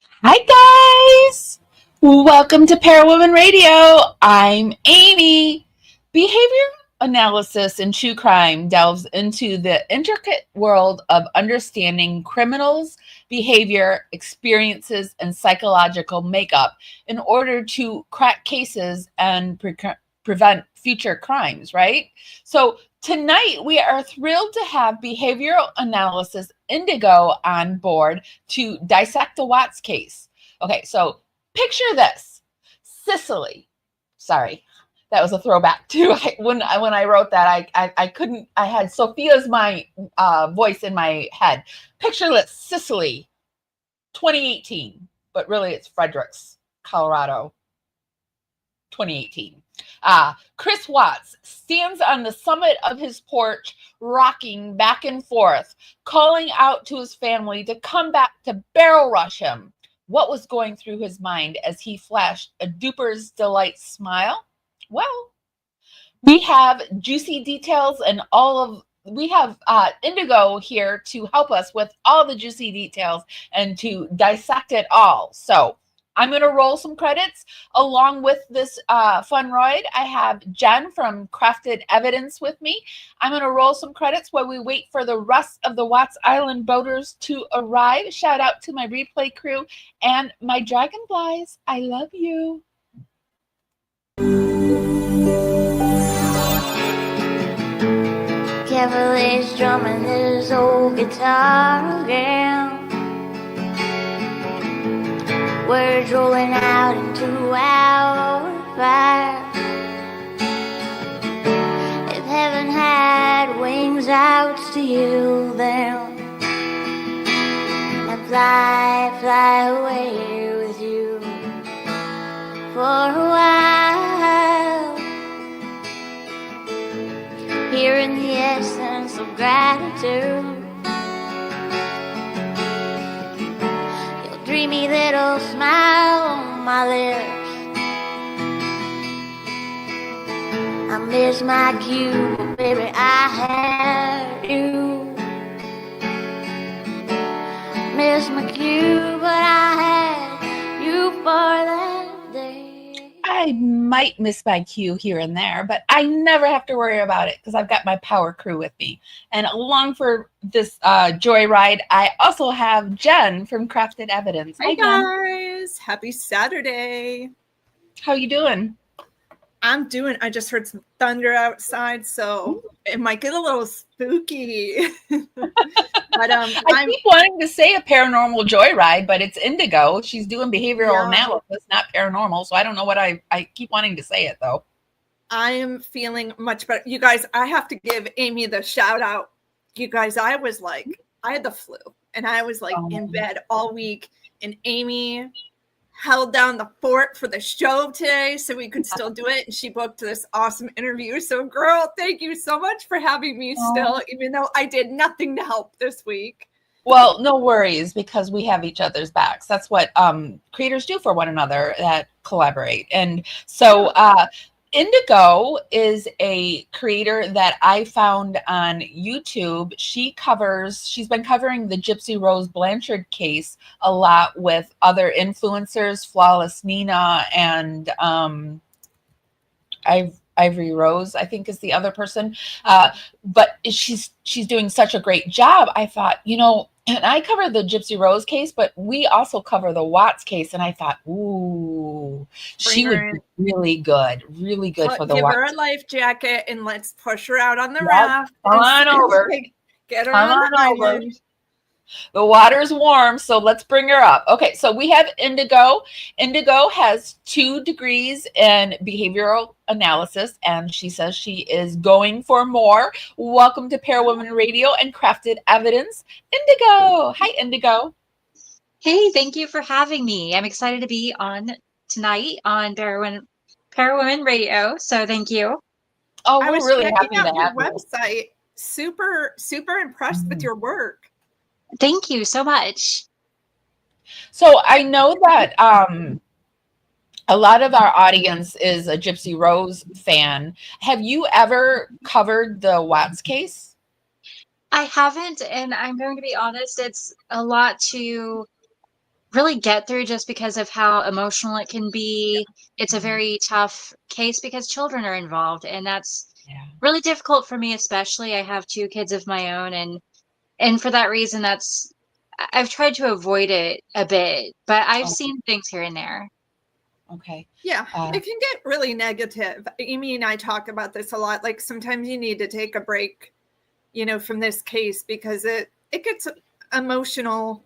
Hi, guys. Welcome to Parawomenradio. I'm Amy. Behavior analysis in true crime delves into the intricate world of understanding criminals' behavior, experiences, and psychological makeup in order to crack cases and prevent future crimes, right? So, tonight we are thrilled to have behavioral analysis Indigo on board to dissect the Watts case. Okay, so picture this. Sicily. Sorry, that was a throwback too. When I wrote that, I couldn't. I had Sophia's voice in my head. Picture this: Sicily, 2018, but really it's Fredericks, Colorado, 2018. Chris Watts stands on the summit of his porch, rocking back and forth, calling out to his family to come back to barrel rush him. What was going through his mind as he flashed a duper's delight smile? Well, we have juicy details and we have Indigo here to help us with all the juicy details and to dissect it all. So I'm going to roll some credits along with this fun ride. I have Jenn from Crafted Evidence with me. I'm going to roll some credits while we wait for the rest of the Watts Island boaters to arrive. Shout out to my replay crew and my dragonflies. I love you. Carefully strumming his old guitar again. Words rolling out into our fire. If heaven had wings, I would steal them and fly away with you for a while. Hearing the essence of gratitude, your dreamy little smile on my lips. I miss my cue, but baby, I had you. Miss my cue, but I had you for that day. I might miss my cue here and there, but I never have to worry about it because I've got my power crew with me. And along for this joyride, I also have Jenn from Crafted Evidence. Hi, guys. Happy Saturday. How you doing? I just heard some thunder outside, so it might get a little spooky. But I keep wanting to say a paranormal joyride, but it's Indigo. She's doing behavioral analysis, not paranormal. So I don't know what I keep wanting to say it though. I am feeling much better. You guys, I have to give Amy the shout out. You guys, I had the flu and I was like in bed all week, and Amy held down the fort for the show today so we could still do it. And she booked this awesome interview. So girl, thank you so much for having me still, even though I did nothing to help this week. Well, no worries, because we have each other's backs. That's what creators do for one another, that collaborate. And so Indigo is a creator that I found on YouTube. She's been covering the Gypsy Rose Blanchard case a lot with other influencers, Flawless Nina and Ivory Rose, I think is the other person. But she's doing such a great job. I thought, and I cover the Gypsy Rose case, but we also cover the Watts case. And I thought, ooh, she would be really good for the Give Watts. her a life jacket and let's push her out on the Yep. raft. Come on over. Get her on the island. The water's warm, so let's bring her up. Okay, so we have Indigo. Indigo has 2 degrees in behavioral analysis, and she says she is going for more. Welcome to Parawomenradio and Crafted Evidence, Indigo. Hi, Indigo. Hey, thank you for having me. I'm excited to be on tonight on Parawomenradio, so thank you. Oh, I was really happy checking out to have your you. website. Super, super impressed with your work. Thank you so much. So I know that a lot of our audience is a Gypsy Rose fan. Have you ever covered the Watts case? I haven't, and I'm going to be honest, it's a lot to really get through just because of how emotional it can be. It's a very tough case because children are involved, and that's really difficult for me, especially. I have 2 kids of my own, and for that reason, I've tried to avoid it a bit, but I've seen things here and there. Okay. Yeah, it can get really negative. Amy and I talk about this a lot. Like sometimes you need to take a break, from this case because it gets emotional,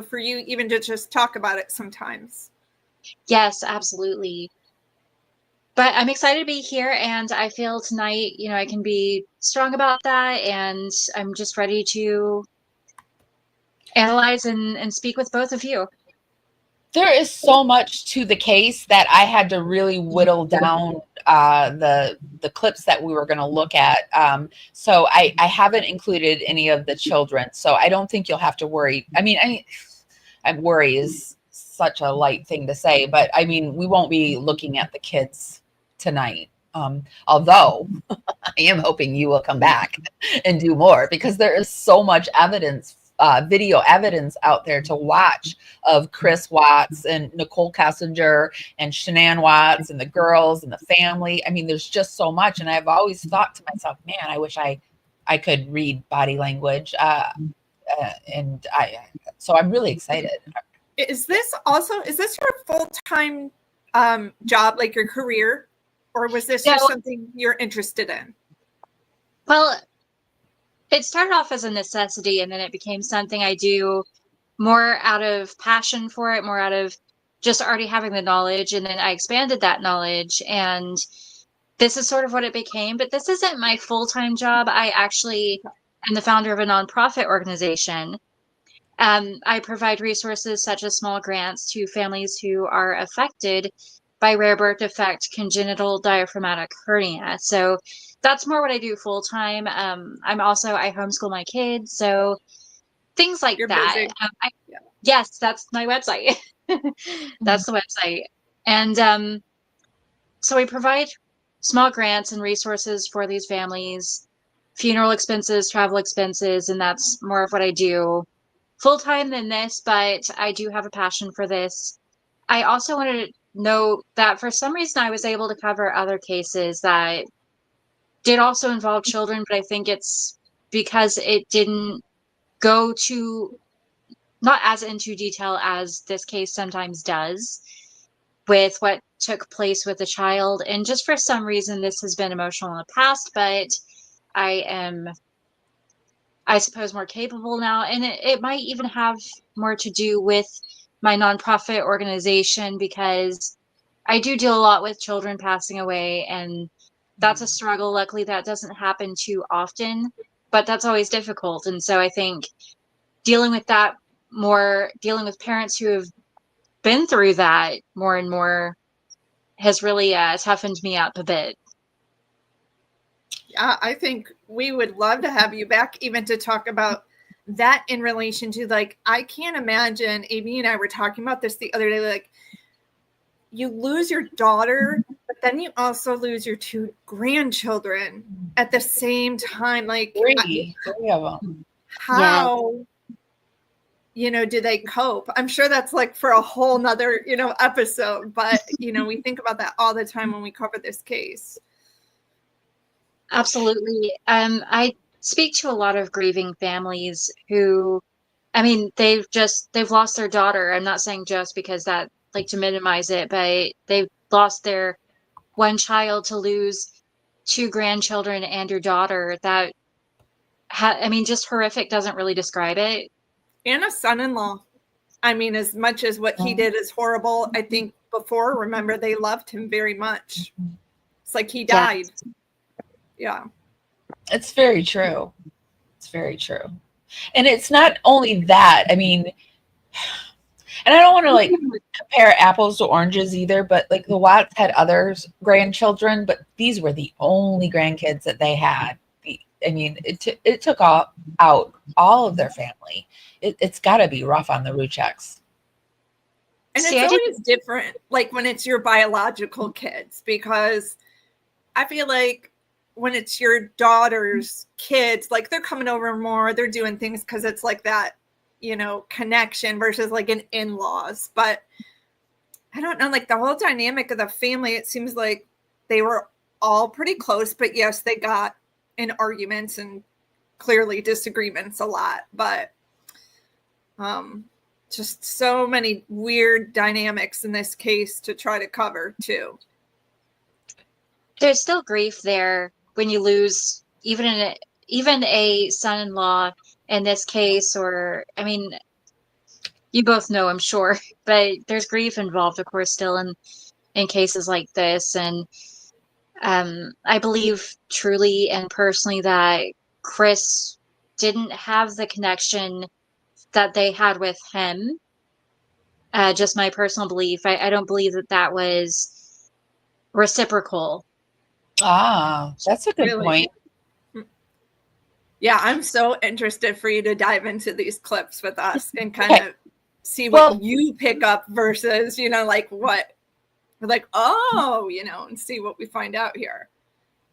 for you even to just talk about it sometimes. Yes, absolutely. But I'm excited to be here, and I feel tonight, I can be strong about that, and I'm just ready to analyze and speak with both of you. There is so much to the case that I had to really whittle down the clips that we were going to look at. So I haven't included any of the children. So I don't think you'll have to worry. I mean, worry is such a light thing to say, but I mean, we won't be looking at the kids tonight. Although I am hoping you will come back and do more because there is so much evidence, video evidence out there to watch of Chris Watts and Nicole Kessinger and Shanann Watts and the girls and the family. I mean, there's just so much. And I've always thought to myself, man, I wish I could read body language. So I'm really excited. Is this your full-time job, like your career, or was this just something you're interested in? Well, it started off as a necessity, and then it became something I do more out of passion for it, more out of just already having the knowledge. And then I expanded that knowledge, and this is sort of what it became. But this isn't my full-time job. I actually am the founder of a nonprofit organization. I provide resources such as small grants to families who are affected by rare birth defect congenital diaphragmatic hernia. So that's more what I do full time. I homeschool my kids, so things like You're that. busy. Yes, that's my website. That's the website. And so we provide small grants and resources for these families, funeral expenses, travel expenses, and that's more of what I do full time than this, but I do have a passion for this. I also wanted to note that for some reason I was able to cover other cases that did also involve children, but I think it's because it didn't go to not as into detail as this case sometimes does with what took place with the child. And just for some reason, this has been emotional in the past, but I am, I suppose, more capable now. And it might even have more to do with my nonprofit organization because I do deal a lot with children passing away, and that's a struggle. Luckily, that doesn't happen too often, but that's always difficult. And so I think dealing with that more, dealing with parents who have been through that more and more has really toughened me up a bit. Yeah, I think we would love to have you back even to talk about that in relation to, like, I can't imagine, Amy and I were talking about this the other day, like, you lose your daughter, but then you also lose your 2 grandchildren at the same time. Like, Three of them. How, do they cope? I'm sure that's like for a whole nother, episode, but, we think about that all the time when we cover this case. Absolutely. I speak to a lot of grieving families who, I mean, they've lost their daughter. I'm not saying just because that, like, to minimize it, but they've lost their one child to lose 2 grandchildren and your daughter. That, just horrific doesn't really describe it. And a son-in-law. I mean, as much as what he did is horrible, I think before, remember, they loved him very much. It's like he died. Yeah. It's very true. It's very true. And it's not only that. I mean, and I don't want to like compare apples to oranges either, but like the Watts had other grandchildren, but these were the only grandkids that they had. I mean, it took out all of their family. It's got to be rough on the Rucheks. And it's always different, like when it's your biological kids, because I feel like when it's your daughter's kids, like they're coming over more, they're doing things because it's like that connection versus like an in-laws. But I don't know, like the whole dynamic of the family, it seems like they were all pretty close, but yes, they got in arguments and clearly disagreements a lot, but just so many weird dynamics in this case to try to cover too. There's still grief there when you lose even a son-in-law in this case, or I mean, you both know, I'm sure, but there's grief involved, of course, still in cases like this. And I believe truly and personally that Chris didn't have the connection that they had with him. Just my personal belief. I don't believe that was reciprocal. That's a good point. Yeah, I'm so interested for you to dive into these clips with us and kind of see what you pick up versus, like what we're like, and see what we find out here.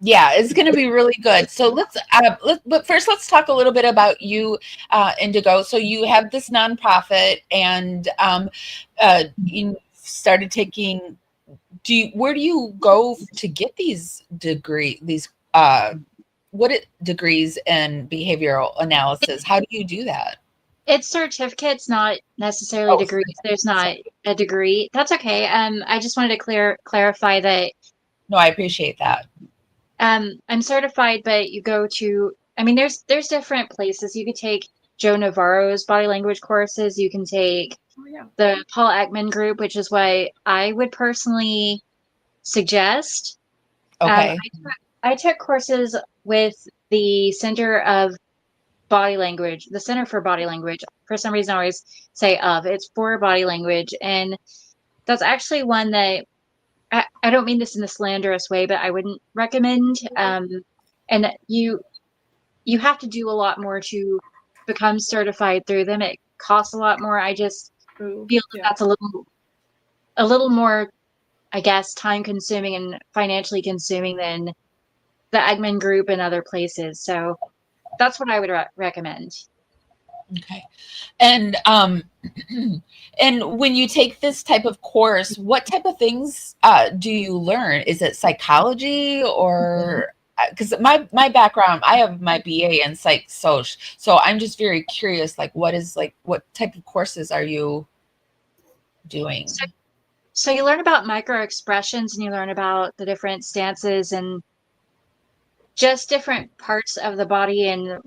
Yeah, it's going to be really good. So but first let's talk a little bit about you, Indigo. So you have this nonprofit, and you started taking. Where do you go to get these degrees in behavioral analysis? How do you do that? It's certificates, not necessarily degrees. There's not a degree. That's okay. I just wanted to clarify that. No, I appreciate that. I'm certified, but you go to, there's different places. You could take Joe Navarro's body language courses. You can take the Paul Ekman group, which is what I would personally suggest. Okay. I took courses with the Center for Body Language. For some reason, I always say it's for body language. And that's actually one that I don't mean this in a slanderous way, but I wouldn't recommend. And you have to do a lot more to become certified through them. It costs a lot more. I just feel that's a little more, I guess, time consuming and financially consuming than the Eggman group and other places. So that's what I would recommend. Okay. And and when you take this type of course, what type of things do you learn? Is it psychology, or because my background, I have my BA in psych soc, so I'm just very curious, like what type of courses are you doing? So you learn about micro expressions, and you learn about the different stances and just different parts of the body. And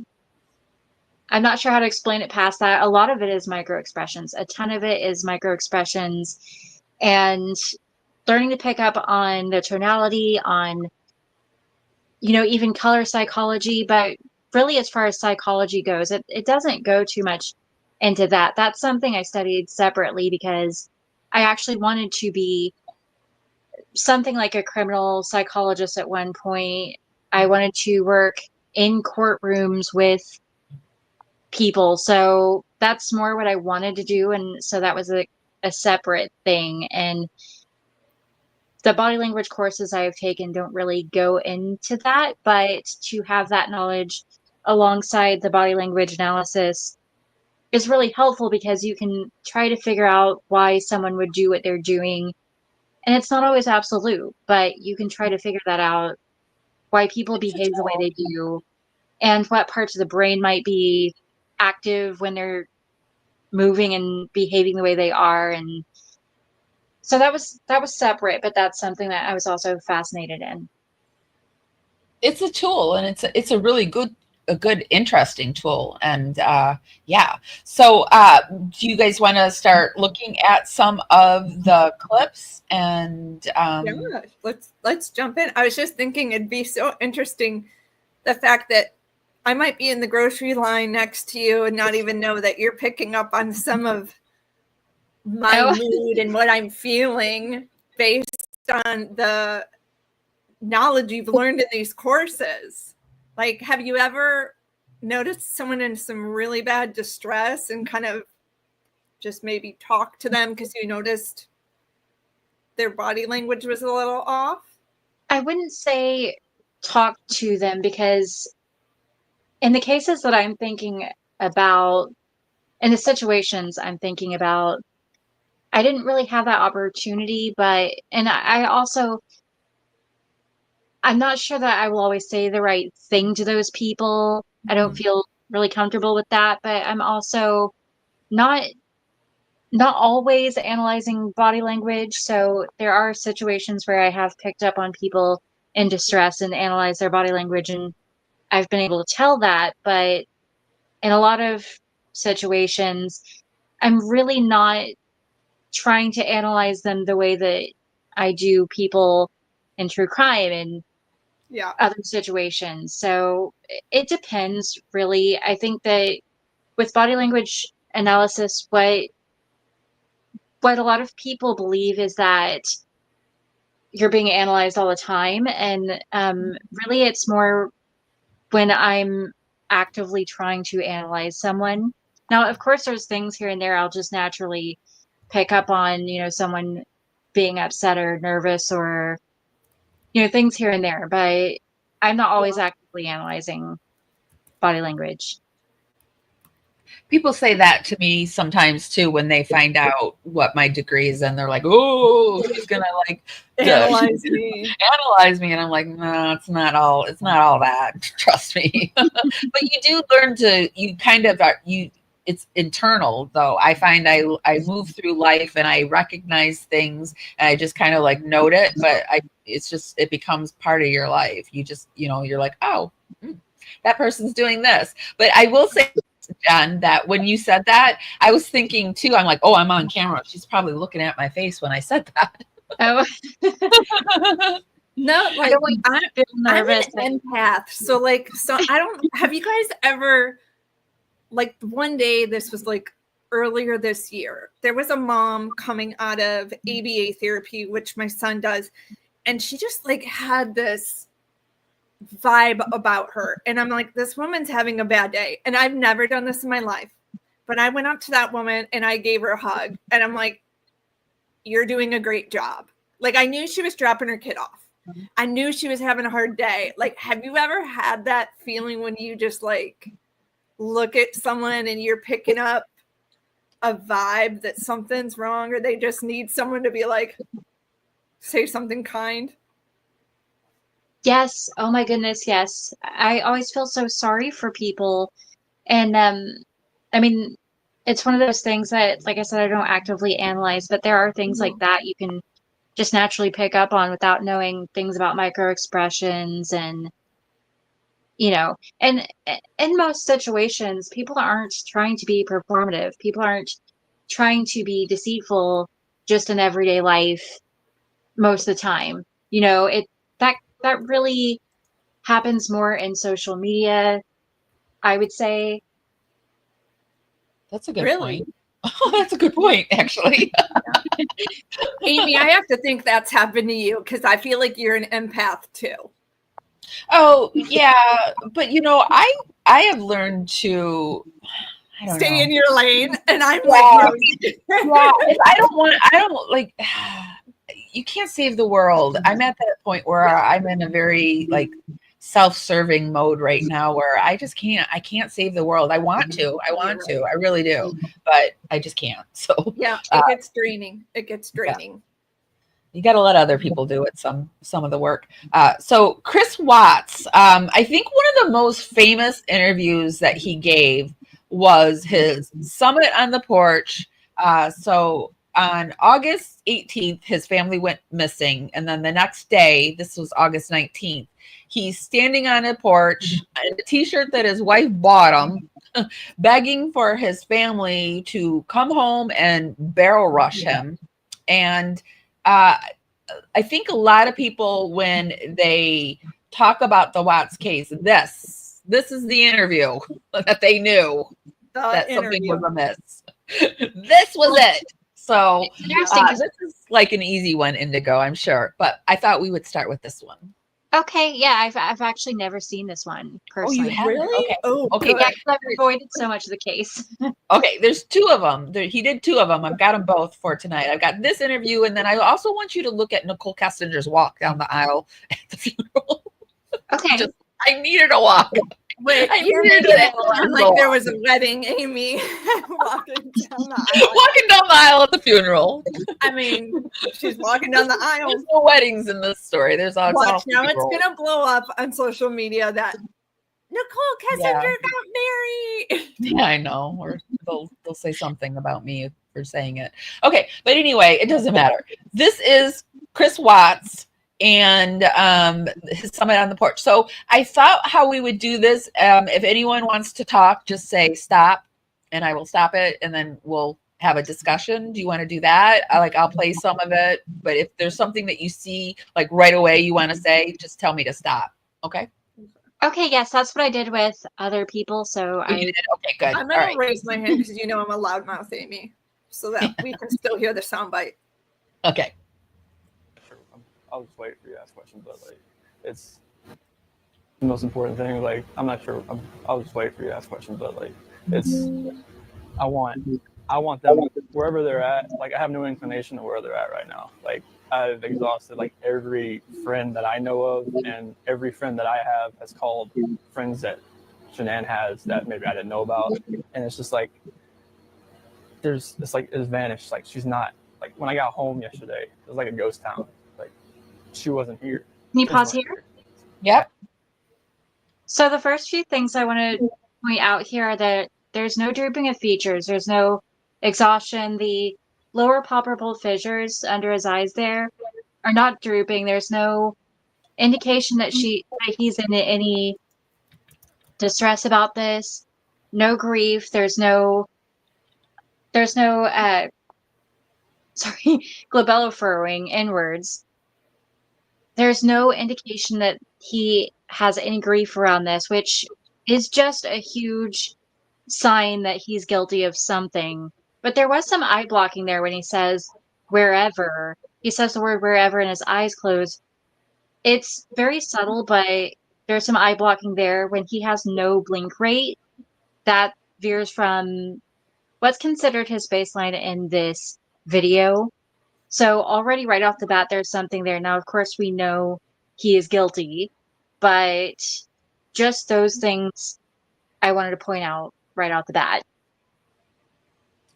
I'm not sure how to explain it past that. A lot of it is micro expressions. A ton of it is micro expressions, and learning to pick up on the tonality, on, even color psychology. But really, as far as psychology goes, it doesn't go too much into that. That's something I studied separately because I actually wanted to be something like a criminal psychologist at one point. I wanted to work in courtrooms with people. So that's more what I wanted to do. And so that was a separate thing. And the body language courses I have taken don't really go into that, but to have that knowledge alongside the body language analysis is really helpful because you can try to figure out why someone would do what they're doing. And it's not always absolute, but you can try to figure that out, why people behave the way they do, and what parts of the brain might be active when they're moving and behaving the way they are. And so that was separate, but that's something that I was also fascinated in. It's a tool, and it's a really good, interesting tool. And so do you guys want to start looking at some of the clips? And let's jump in. I was just thinking it'd be so interesting, the fact that I might be in the grocery line next to you and not even know that you're picking up on some of my mood and what I'm feeling based on the knowledge you've learned in these courses. Like, have you ever noticed someone in some really bad distress and kind of just maybe talk to them because you noticed their body language was a little off? I wouldn't say talk to them, because in the cases that I'm thinking about, in the situations I'm thinking about, I didn't really have that opportunity, and I also, I'm not sure that I will always say the right thing to those people. I don't feel really comfortable with that, but I'm also not always analyzing body language. So there are situations where I have picked up on people in distress and analyze their body language, and I've been able to tell that. But in a lot of situations, I'm really not trying to analyze them the way that I do people in true crime and Yeah. other situations. So it depends, really. I think that with body language analysis, what a lot of people believe is that you're being analyzed all the time, and really it's more when I'm actively trying to analyze someone. Now, of course, there's things here and there I'll just naturally pick up on, someone being upset or nervous, or things here and there, but I'm not always actively analyzing body language. People say that to me sometimes too when they find out what my degree is, and they're like, "Oh, she's gonna like Analyze me." analyze me," and I'm like, "No, it's not all that. Trust me." But you do learn to. You kind of are. It's internal though. I find I move through life and I recognize things and I just kind of like note it, but it becomes part of your life. You just you're like, oh, that person's doing this. But I will say, Jen, that when you said that, I was thinking too, I'm like, oh, I'm on camera. She's probably looking at my face when I said that. Oh. No, like I'm nervous. an empath. So I don't, have you guys ever, like one day, this was like earlier this year, there was a mom coming out of ABA therapy, which my son does. And she just like had this vibe about her. And I'm like, this woman's having a bad day. And I've never done this in my life. But I went up to that woman and I gave her a hug. And I'm like, you're doing a great job. Like, I knew she was dropping her kid off. I knew she was having a hard day. Like, have you ever had that feeling when you just like look at someone and you're picking up a vibe that something's wrong, or they just need someone to be like, say something kind? Yes. Oh my goodness. Yes. I always feel so sorry for people. And I mean, it's one of those things that, like I said, I don't actively analyze, but there are things like that you can just naturally pick up on without knowing things about micro expressions. And and in most situations, people aren't trying to be performative. People aren't trying to be deceitful just in everyday life most of the time. That really happens more in social media, I would say. That's a good point. Oh, that's a good point, actually. Amy, I have to think that's happened to you because I feel like you're an empath too. Oh, yeah. But I have learned to stay in your lane. And I'm like, I don't like, you can't save the world. I'm at that point where I'm in a very like self-serving mode right now where I can't save the world. I want to, I really do, but I just can't. So yeah, it gets draining. Yeah. You got to let other people do it. Some of the work. So Chris Watts, I think one of the most famous interviews that he gave was his Summit on the Porch. So on August 18th, his family went missing. And then the next day, this was August 19th, he's standing on a porch in a t-shirt that his wife bought him, begging for his family to come home and barrel rush him. And I think a lot of people, when they talk about the Watts case, this is the interview that they knew that something was amiss. This was it. So this is like an easy one, Indigo, I'm sure. But I thought we would start with this one. Okay, yeah, I've actually never seen this one personally. Oh, you have? Really? Okay. Oh, okay. Yeah, I've avoided so much of the case. Okay, there's two of them. He did two of them. I've got them both for tonight. I've got this interview, and then I also want you to look at Nicole Kessinger's walk down the aisle at the funeral. Okay. I need her to walk. Wait, I you're needed making an it alarm sound go like there off. was a wedding, Amy, walking down the aisle. Walking down the aisle at the funeral. I mean, she's walking down the aisle. There's no weddings in this story. There's all Watch, now it's funerals. gonna blow up on social media that Nicole Kessinger Yeah. got married. Yeah, I know. Or they'll say something about me for saying it. Okay, but anyway, it doesn't matter. This is Chris Watts and his summit on the porch. So I thought how we would do this. If anyone wants to talk, just say stop, and I will stop it, and then we'll have a discussion. Do you want to do that? I'll play some of it, but if there's something that you see like right away you want to say, just tell me to stop. Okay. Okay, yes, that's what I did with other people. So You did? Okay, good. I'm All gonna right. raise my hand because you know I'm a loudmouth, Amy, so that we can still hear the soundbite. Okay. Sure, I'll just wait for you to ask questions, but like, it's the most important thing. Like, I'm not sure. I'll just wait for you to ask questions, but like, it's I want them wherever they're at. Like, I have no inclination to where they're at right now. Like, I've exhausted like every friend that I know of, and every friend that I have has called friends that Shanann has that maybe I didn't know about, and it's just like it's vanished. Like, she's not. Like, when I got home yesterday, it was like a ghost town. Like, she wasn't here. can you pause here? Yep. So the first few things I want to point out here are that there's no drooping of features. There's no exhaustion. The lower palpable fissures under his eyes there are not drooping. There's no indication that he's in any distress about this. No grief. There's no glabellar furrowing inwards. There's no indication that he has any grief around this, which is just a huge sign that he's guilty of something. But there was some eye blocking there when he says wherever. He says the word wherever and his eyes close. It's very subtle, but there's some eye blocking there when he has no blink rate. That veers from what's considered his baseline in this video. So already right off the bat, there's something there. Now, of course, we know he is guilty, but just those things I wanted to point out right off the bat.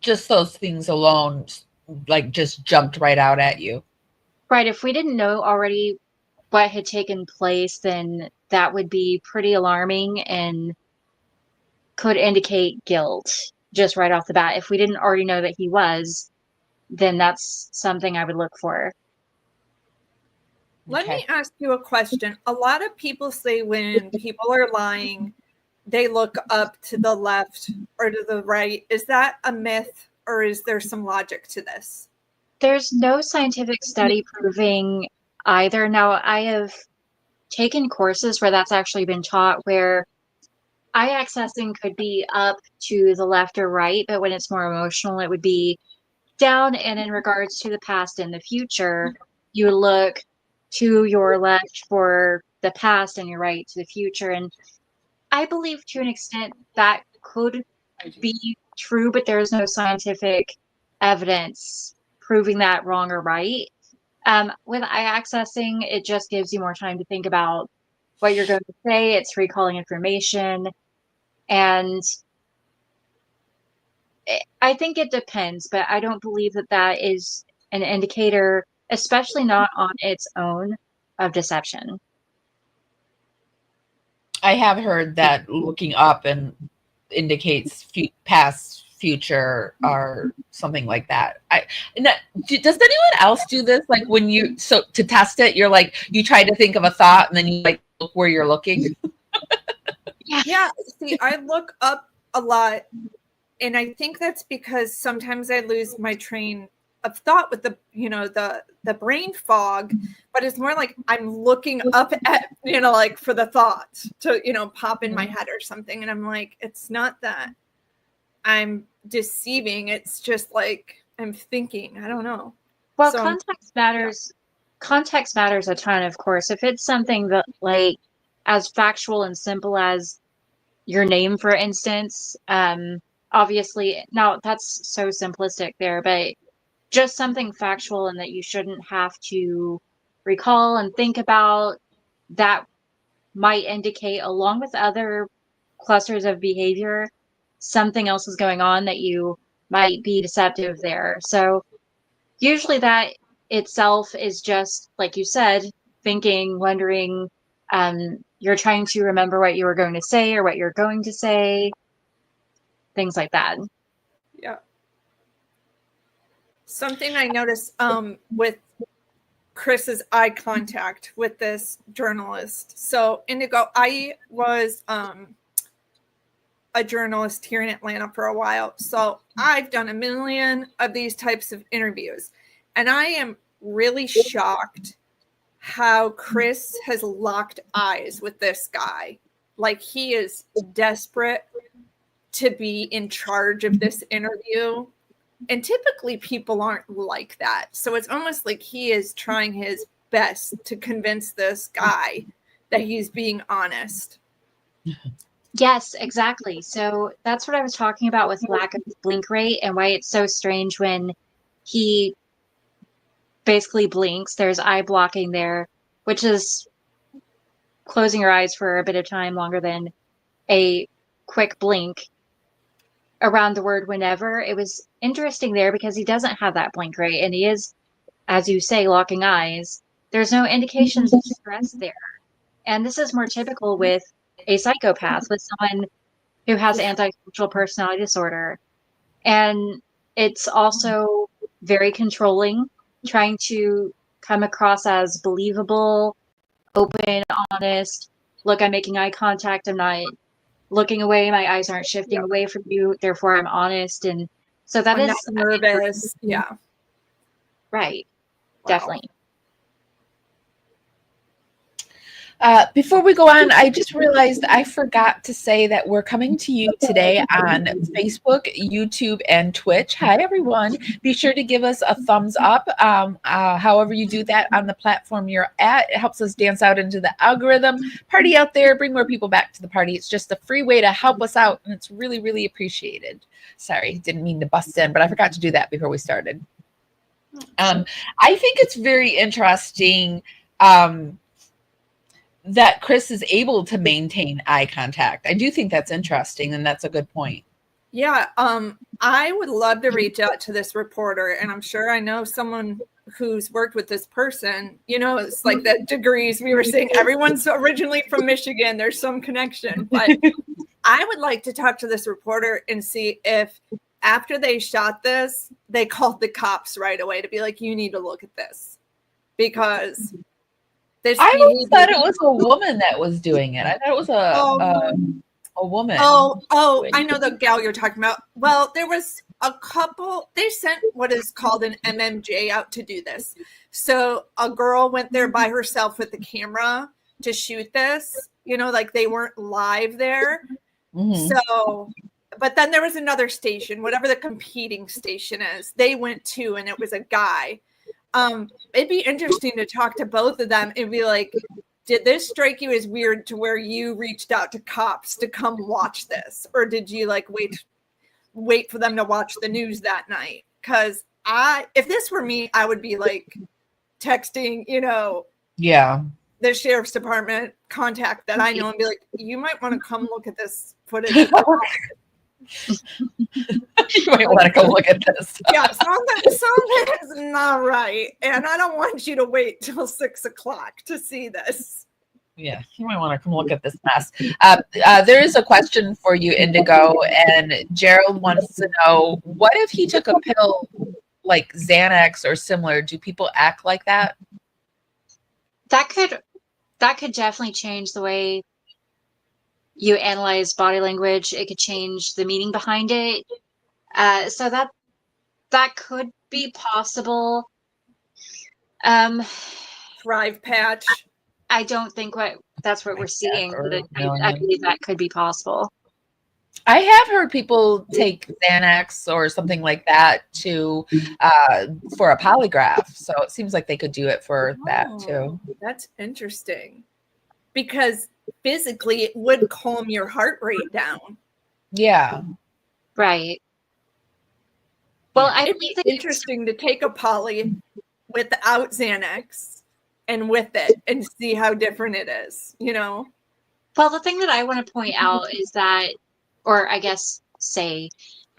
Just those things alone, like, just jumped right out at you. Right. If we didn't know already what had taken place, then that would be pretty alarming and could indicate guilt just right off the bat. If we didn't already know that he was, then that's something I would look for. Let me ask you a question. A lot of people say when people are lying, they look up to the left or to the right. Is that a myth, or is there some logic to this? There's no scientific study proving either. Now, I have taken courses where that's actually been taught, where eye accessing could be up to the left or right, but when it's more emotional, it would be down. And in regards to the past and the future, you would look to your left for the past and your right to the future. And I believe to an extent that could be true, but there is no scientific evidence proving that wrong or right. With eye accessing, it just gives you more time to think about what you're going to say. It's recalling information. And I think it depends, but I don't believe that that is an indicator, especially not on its own, of deception. I have heard that looking up and indicates past, future, or something like that. Does anyone else do this? Like, when to test it, you're like, you try to think of a thought and then you like look where you're looking. Yeah. See, I look up a lot, and I think that's because sometimes I lose my train of thought with the brain fog, but it's more like I'm looking up at, like for the thoughts to, pop in my head or something. And I'm like, it's not that I'm deceiving. It's just like, I'm thinking, I don't know. Well, context matters. Yeah. Context matters a ton, of course. If it's something that, like, as factual and simple as your name, for instance, obviously, now that's so simplistic there, but just something factual and that you shouldn't have to recall and think about, that might indicate, along with other clusters of behavior, something else is going on that you might be deceptive there. So usually that itself is just, like you said, thinking, wondering, you're trying to remember what you were going to say or what you're going to say, things like that. Yeah. Something I noticed with Chris's eye contact with this journalist. So Indigo, I was a journalist here in Atlanta for a while. So I've done a million of these types of interviews. And I am really shocked how Chris has locked eyes with this guy. Like, he is desperate to be in charge of this interview. And typically people aren't like that. So it's almost like he is trying his best to convince this guy that he's being honest. Yes, exactly. So that's what I was talking about with lack of blink rate and why it's so strange when he basically blinks. There's eye blocking there, which is closing your eyes for a bit of time longer than a quick blink around the word whenever. It was interesting there because he doesn't have that blink rate and he is, as you say, locking eyes. There's no indications of stress there. And this is more typical with a psychopath, with someone who has antisocial personality disorder. And it's also very controlling, trying to come across as believable, open, honest. Look, I'm making eye contact. I'm not looking away. My eyes aren't shifting away from you. Therefore, I'm honest. And so that I'm is not nervous. Yeah. Right. Wow. Definitely. Before we go on, I just realized I forgot to say that we're coming to you today on Facebook, YouTube, and Twitch. Hi, everyone. Be sure to give us a thumbs up. However you do that on the platform you're at. It helps us dance out into the algorithm. Party out there. Bring more people back to the party. It's just a free way to help us out, and it's really, really appreciated. Sorry, didn't mean to bust in, but I forgot to do that before we started. I think it's very interesting that Chris is able to maintain eye contact. I do think that's interesting, and that's a good point. Yeah, I would love to reach out to this reporter, and I'm sure I know someone who's worked with this person. You know, it's like the degrees we were saying. Everyone's originally from Michigan. There's some connection, but I would like to talk to this reporter and see if after they shot this, they called the cops right away to be like, you need to look at this, because I always thought it was a woman that was doing it. I thought it was a woman. Oh, I know the gal you're talking about. Well, there was a couple. They sent what is called an MMJ out to do this. So a girl went there by herself with the camera to shoot this. You know, like they weren't live there. Mm-hmm. So, but then there was another station, whatever the competing station is. They went to, and it was a guy. It'd be interesting to talk to both of them and be like, did this strike you as weird to where you reached out to cops to come watch this? Or did you like wait for them to watch the news that night? Because if this were me, I would be like texting, you know, the sheriff's department contact that I know and be like, you might want to come look at this footage. You might want to go look at this. Yeah, something is not right, and I don't want you to wait till 6 o'clock to see this. Yeah, you might want to come look at this mess. There is a question for you, Indigo, and Gerald wants to know, what if he took a pill like Xanax or similar? Do people act like that? That could definitely change the way you analyze body language. It could change the meaning behind it. So that could be possible. Thrive patch. I don't think that's what we're seeing, but I believe that could be possible. I have heard people take Xanax or something like that for a polygraph. So it seems like they could do it for that too. That's interesting, because physically it would calm your heart rate down. Yeah. Right. Well, it'd be interesting to take a poly without Xanax and with it and see how different it is, you know? Well, the thing that I want to point out is that, or I guess say,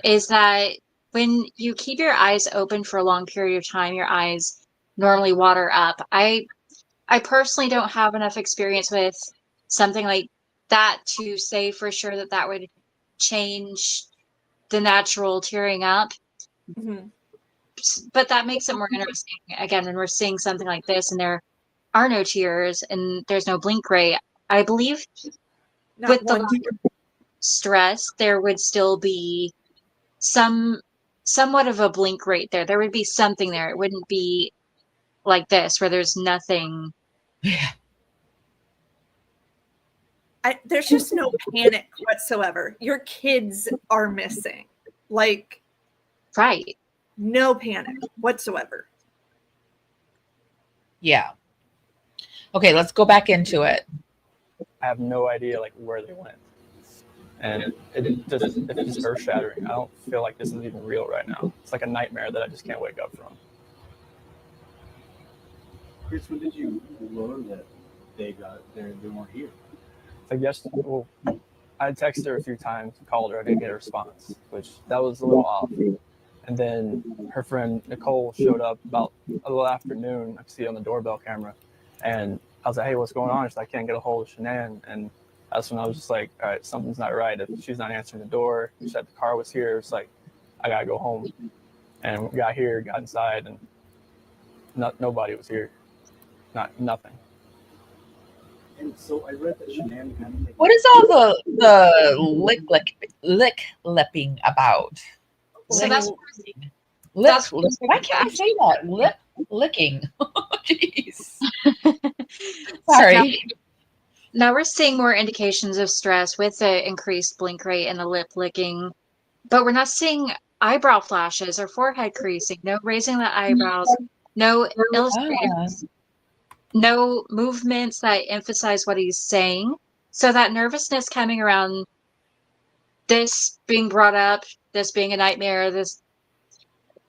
is that when you keep your eyes open for a long period of time, your eyes normally water up. I personally don't have enough experience with something like that to say for sure that that would change the natural tearing up. Mm-hmm. But that makes it more interesting. Again, when we're seeing something like this and there are no tears and there's no blink rate, I believe Not with the one tear. stress, there would still be somewhat of a blink rate there. There would be something there. It wouldn't be like this where there's nothing. Yeah. There's just no panic whatsoever. Your kids are missing. Like, Right. no panic whatsoever. Yeah. Okay, let's go back into it. I have no idea like where they went, and it's just earth shattering. I don't feel like this is even real right now. It's like a nightmare that I just can't wake up from. Chris, when did you learn that they weren't here? Like well, I texted her a few times, called her, I didn't get a response, which that was a little off. And then her friend Nicole showed up about a little afternoon. I could see it on the doorbell camera, and I was like, "Hey, what's going on?" She's like, "I can't get a hold of Shanann." And that's when I was just like, "All right, something's not right. If she's not answering the door, she said the car was here. It's like, I gotta go home." And we got here, got inside, and nobody was here. Nothing. And so I read that Shanann kind of What is all the lick lipping about? So Lick- that's lip. Why can't I say that? Lip licking. Jeez. Sorry. now we're seeing more indications of stress with the increased blink rate and the lip licking, but we're not seeing eyebrow flashes or forehead creasing, no raising the eyebrows, no illustrators, no movements that emphasize what he's saying. So that nervousness coming around this being brought up, this being a nightmare, this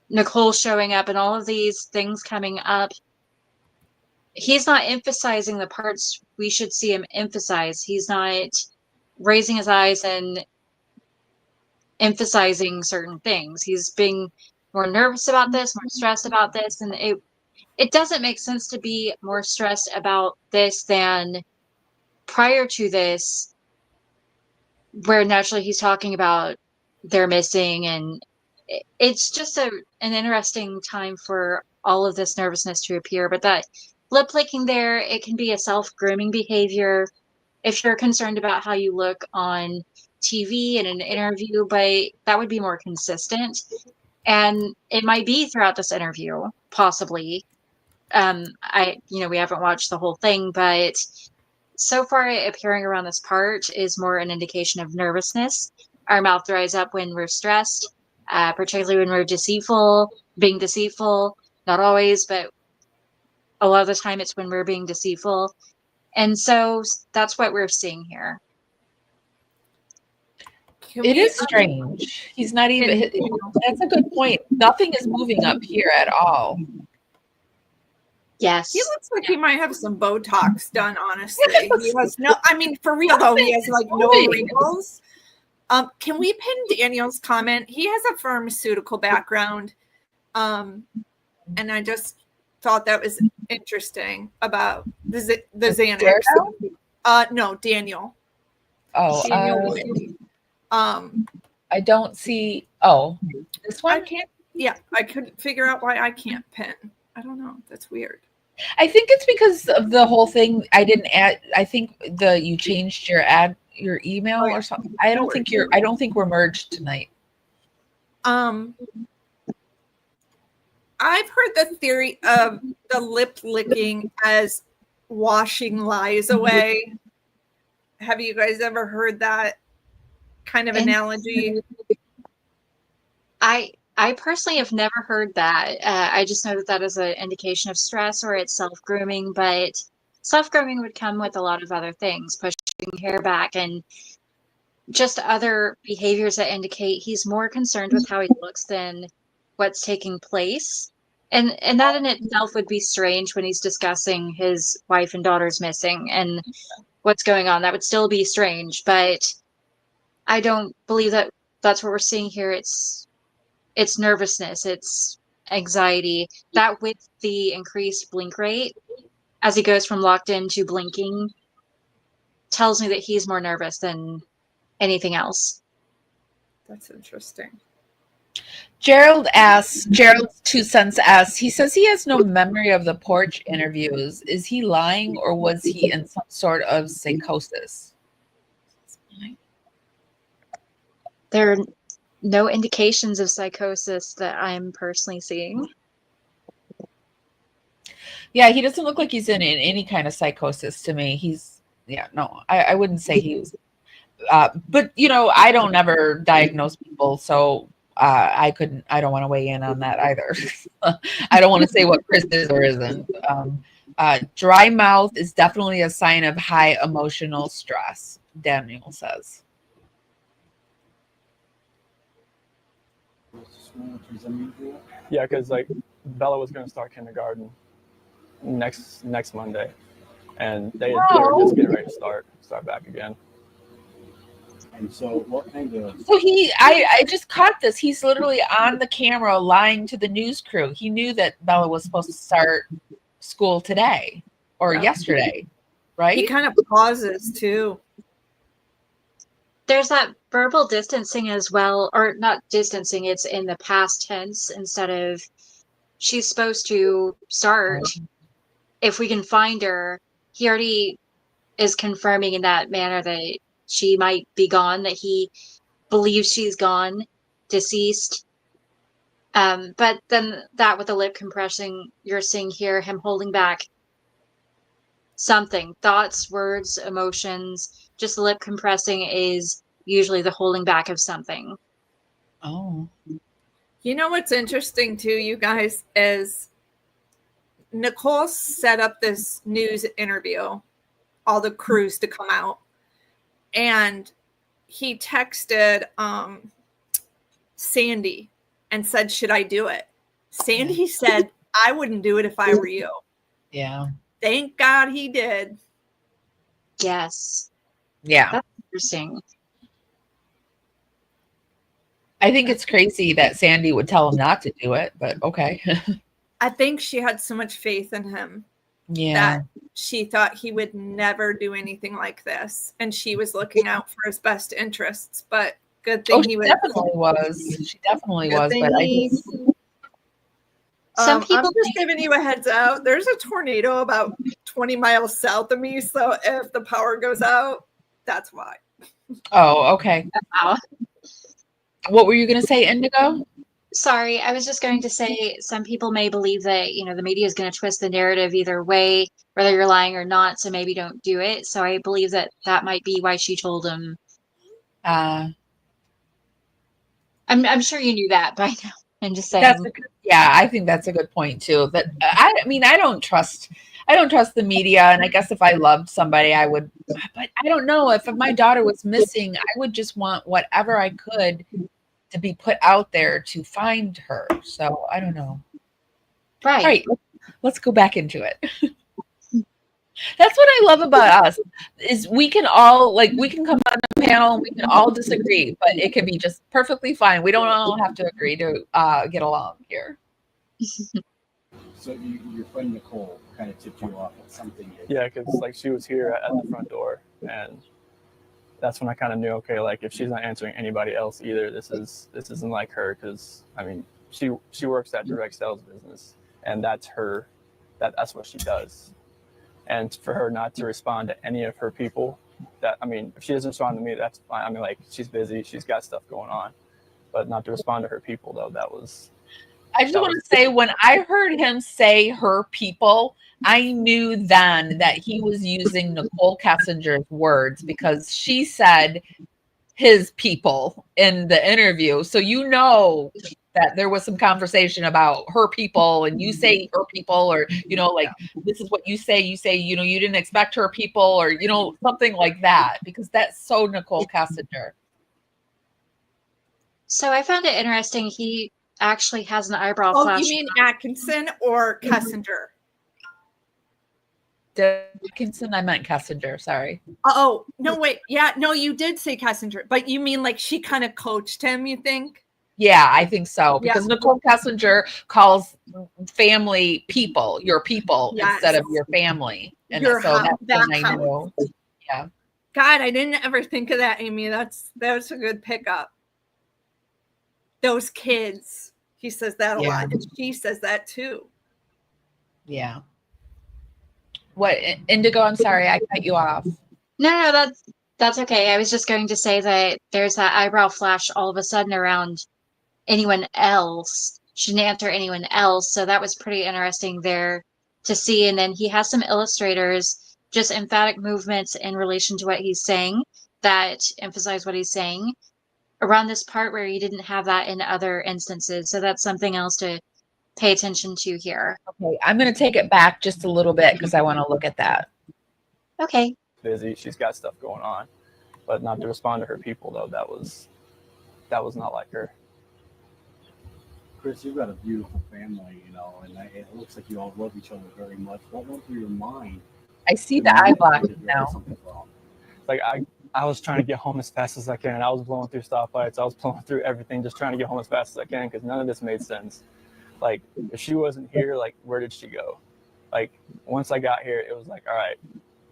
Nicole showing up and all of these things coming up, he's not emphasizing the parts we should see him emphasize. He's not raising his eyes and emphasizing certain things. He's being more nervous about this, more stressed about this, and it doesn't make sense to be more stressed about this than prior to this, where naturally he's talking about they're missing, and it's just an interesting time for all of this nervousness to appear. But that lip licking there, it can be a self-grooming behavior if you're concerned about how you look on TV in an interview, but that would be more consistent. And it might be throughout this interview, possibly. We haven't watched the whole thing, but so far appearing around this part is more an indication of nervousness. Our mouth dries up when we're stressed, particularly when we're being deceitful. Not always, but a lot of the time it's when we're being deceitful. And so that's what we're seeing here. It is strange. He's not even. That's a good point. Nothing is moving up here at all. Yes. He looks like he might have some Botox done, honestly. He has for real though, he has like no wrinkles. Can we pin Daniel's comment? He has a pharmaceutical background. And I just thought that was interesting about the Xanax. No, Daniel. Oh, Daniel I don't see. Oh, this one? I can't. Yeah, I couldn't figure out why I can't pin. I don't know. That's weird. I think it's because of the whole thing. I didn't add. I think you changed your email or something. I don't think we're merged tonight. I've heard the theory of the lip licking as washing lies away. Have you guys ever heard that kind of analogy? I personally have never heard that. I just know that is an indication of stress or it's self-grooming, but self-grooming would come with a lot of other things, pushing hair back and just other behaviors that indicate he's more concerned with how he looks than what's taking place. And that in itself would be strange when he's discussing his wife and daughter's missing. And what's going on. That would still be strange, but I don't believe that that's what we're seeing here. It's nervousness, it's anxiety. That with the increased blink rate as he goes from locked in to blinking tells me that he's more nervous than anything else. That's interesting. Gerald's 2 cents asks, he says he has no memory of the porch interviews. Is he lying or was he in some sort of psychosis? There are no indications of psychosis that I'm personally seeing. Yeah, he doesn't look like he's in any kind of psychosis to me. I wouldn't say he was. But, I don't ever diagnose people, so I don't want to weigh in on that either. I don't want to say what Chris is or isn't. Dry mouth is definitely a sign of high emotional stress, Daniel says. Yeah, because like Bella was going to start kindergarten next Monday, and they were just getting ready to start back again. And so what kind of... So I just caught this. He's literally on the camera lying to the news crew. He knew that Bella was supposed to start school today or yesterday, right? He kind of pauses too. There's that verbal distancing as well, or not distancing, it's in the past tense instead of she's supposed to start. If we can find her, he already is confirming in that manner that she might be gone, that he believes she's gone, deceased. But then that with the lip compressing, you're seeing here him holding back something, thoughts, words, emotions. Just the lip compressing is usually the holding back of something. Oh. You know what's interesting too, you guys, is Nicole set up this news interview, all the crews to come out, and he texted Sandy and said, "Should I do it?" Sandy said, "I wouldn't do it if I were you." Yeah. Thank God he did. Yes. Yeah. That's interesting. I think it's crazy that Sandy would tell him not to do it, but okay. I think she had so much faith in him Yeah. that she thought he would never do anything like this. And she was looking out for his best interests. But good thing he was. Definitely was. She definitely was. But I just... Some people I'm just giving you a heads out. There's a tornado about 20 miles south of me. So if the power goes out, that's why. Oh, okay. Wow. What were you going to say, Indigo? Sorry, I was just going to say some people may believe that, the media is going to twist the narrative either way, whether you're lying or not, so maybe don't do it. So I believe that might be why she told him. I'm sure you knew that by now. I'm just saying. I think that's a good point too. That I don't trust the media, and I guess if I loved somebody, I would. But I don't know if my daughter was missing, I would just want whatever I could to be put out there to find her. So I don't know. Right. All right, let's go back into it. That's what I love about us is we can all we can come on the panel and we can all disagree, but it can be just perfectly fine. We don't all have to agree to get along here. So your friend Nicole kind of tipped you off at something. Yeah, because she was here at the front door, and that's when I kind of knew, okay, if she's not answering anybody else either, this isn't like her, because she works that direct sales business, and that's what she does. And for her not to respond to any of her people, if she doesn't respond to me, that's fine. She's busy, she's got stuff going on, but not to respond to her people, though, that was. I just want to say, when I heard him say her people, I knew then that he was using Nicole Kessinger's words, because she said his people in the interview. So that there was some conversation about her people, and you say her people, or this is what you say, you didn't expect her people, or something like that, because that's so Nicole Kessinger. So I found it interesting. He actually has an eyebrow Oh, flash. you mean Atkinson or Kessinger? Dickinson? I meant Kessinger. Sorry. Oh, no, wait. Yeah, no, you did say Kessinger, but you mean like she kind of coached him, you think? Yeah, I think so. Yeah. Because Nicole Kessinger calls family people, your people, Yes. instead of your family. And Your so house, that's that when I know. Yeah. God, I didn't ever think of that, Amy. That's a good pickup. Those kids. He says that a lot. And she says that too. Yeah. What, Indigo? I'm sorry, I cut you off. No, that's okay. I was just going to say that there's that eyebrow flash all of a sudden around anyone else. She didn't answer anyone else, so that was pretty interesting there to see. And then he has some illustrators, just emphatic movements in relation to what he's saying that emphasize what he's saying around this part where he didn't have that in other instances. So that's something else to pay attention to here. Okay, I'm going to take it back just a little bit because I want to look at that. Okay. Busy. She's got stuff going on, but not to respond to her people though. That was not like her. Chris, you've got a beautiful family, you know, and it looks like you all love each other very much. What went through your mind? I see the eye blocking now. Something wrong. Like I was trying to get home as fast as I can. I was blowing through stoplights. I was blowing through everything, just trying to get home as fast as I can because none of this made sense. Like if she wasn't here, like where did she go? Like once I got here, it was like, all right,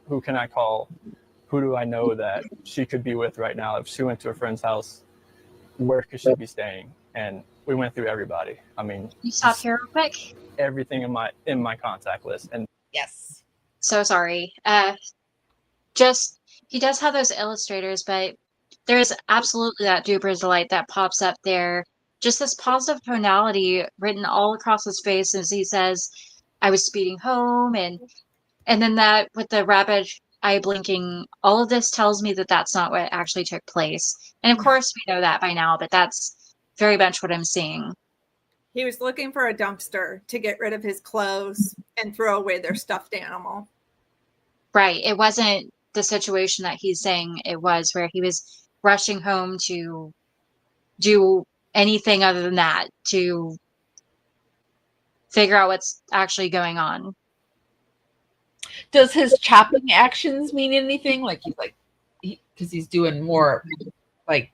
who can I call? Who do I know that she could be with right now? If she went to a friend's house, where could she be staying? And we went through everybody. I mean, You stop here real quick. everything in my contact list. And Yes. So sorry. Just he does have those illustrators, but there is absolutely that duper's delight that pops up there. Just this positive tonality written all across his face as he says, "I was speeding home," and then that with the rapid eye blinking. All of this tells me that that's not what actually took place. And of course, we know that by now, but that's very much what I'm seeing. He was looking for a dumpster to get rid of his clothes and throw away their stuffed animal. Right. It wasn't the situation that he's saying it was, where he was rushing home to do anything other than that, to figure out what's actually going on. Does his chopping actions mean anything? Like because he's doing more like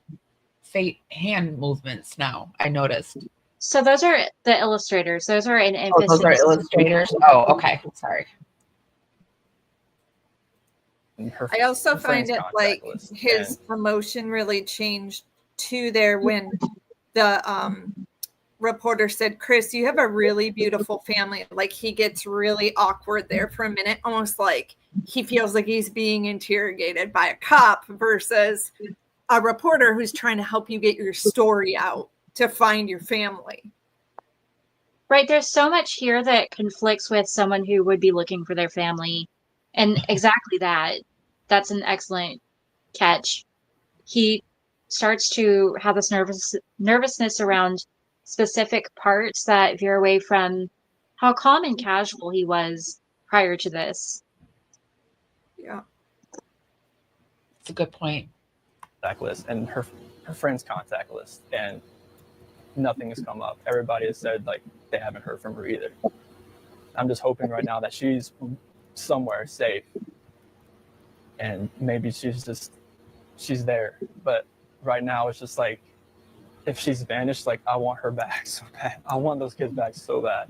hand movements now. I noticed. So those are the illustrators. Those are an Oh, emphasis. those are illustrators. Oh, okay. Sorry. I also find it like his emotion really changed too there when the reporter said, "Chris, you have a really beautiful family." Like he gets really awkward there for a minute, almost like he feels like he's being interrogated by a cop versus a reporter who's trying to help you get your story out to find your family. Right. There's so much here that conflicts with someone who would be looking for their family. And exactly that. That's an excellent catch. He starts to have this nervousness around specific parts that veer away from how calm and casual he was prior to this. Yeah. It's a good point. Contact list and her friend's contact list, and nothing has come up. Everybody has said like they haven't heard from her either. I'm just hoping right now that she's somewhere safe, and maybe she's there. But right now it's just like, if she's vanished, like I want her back so bad. I want those kids back so bad.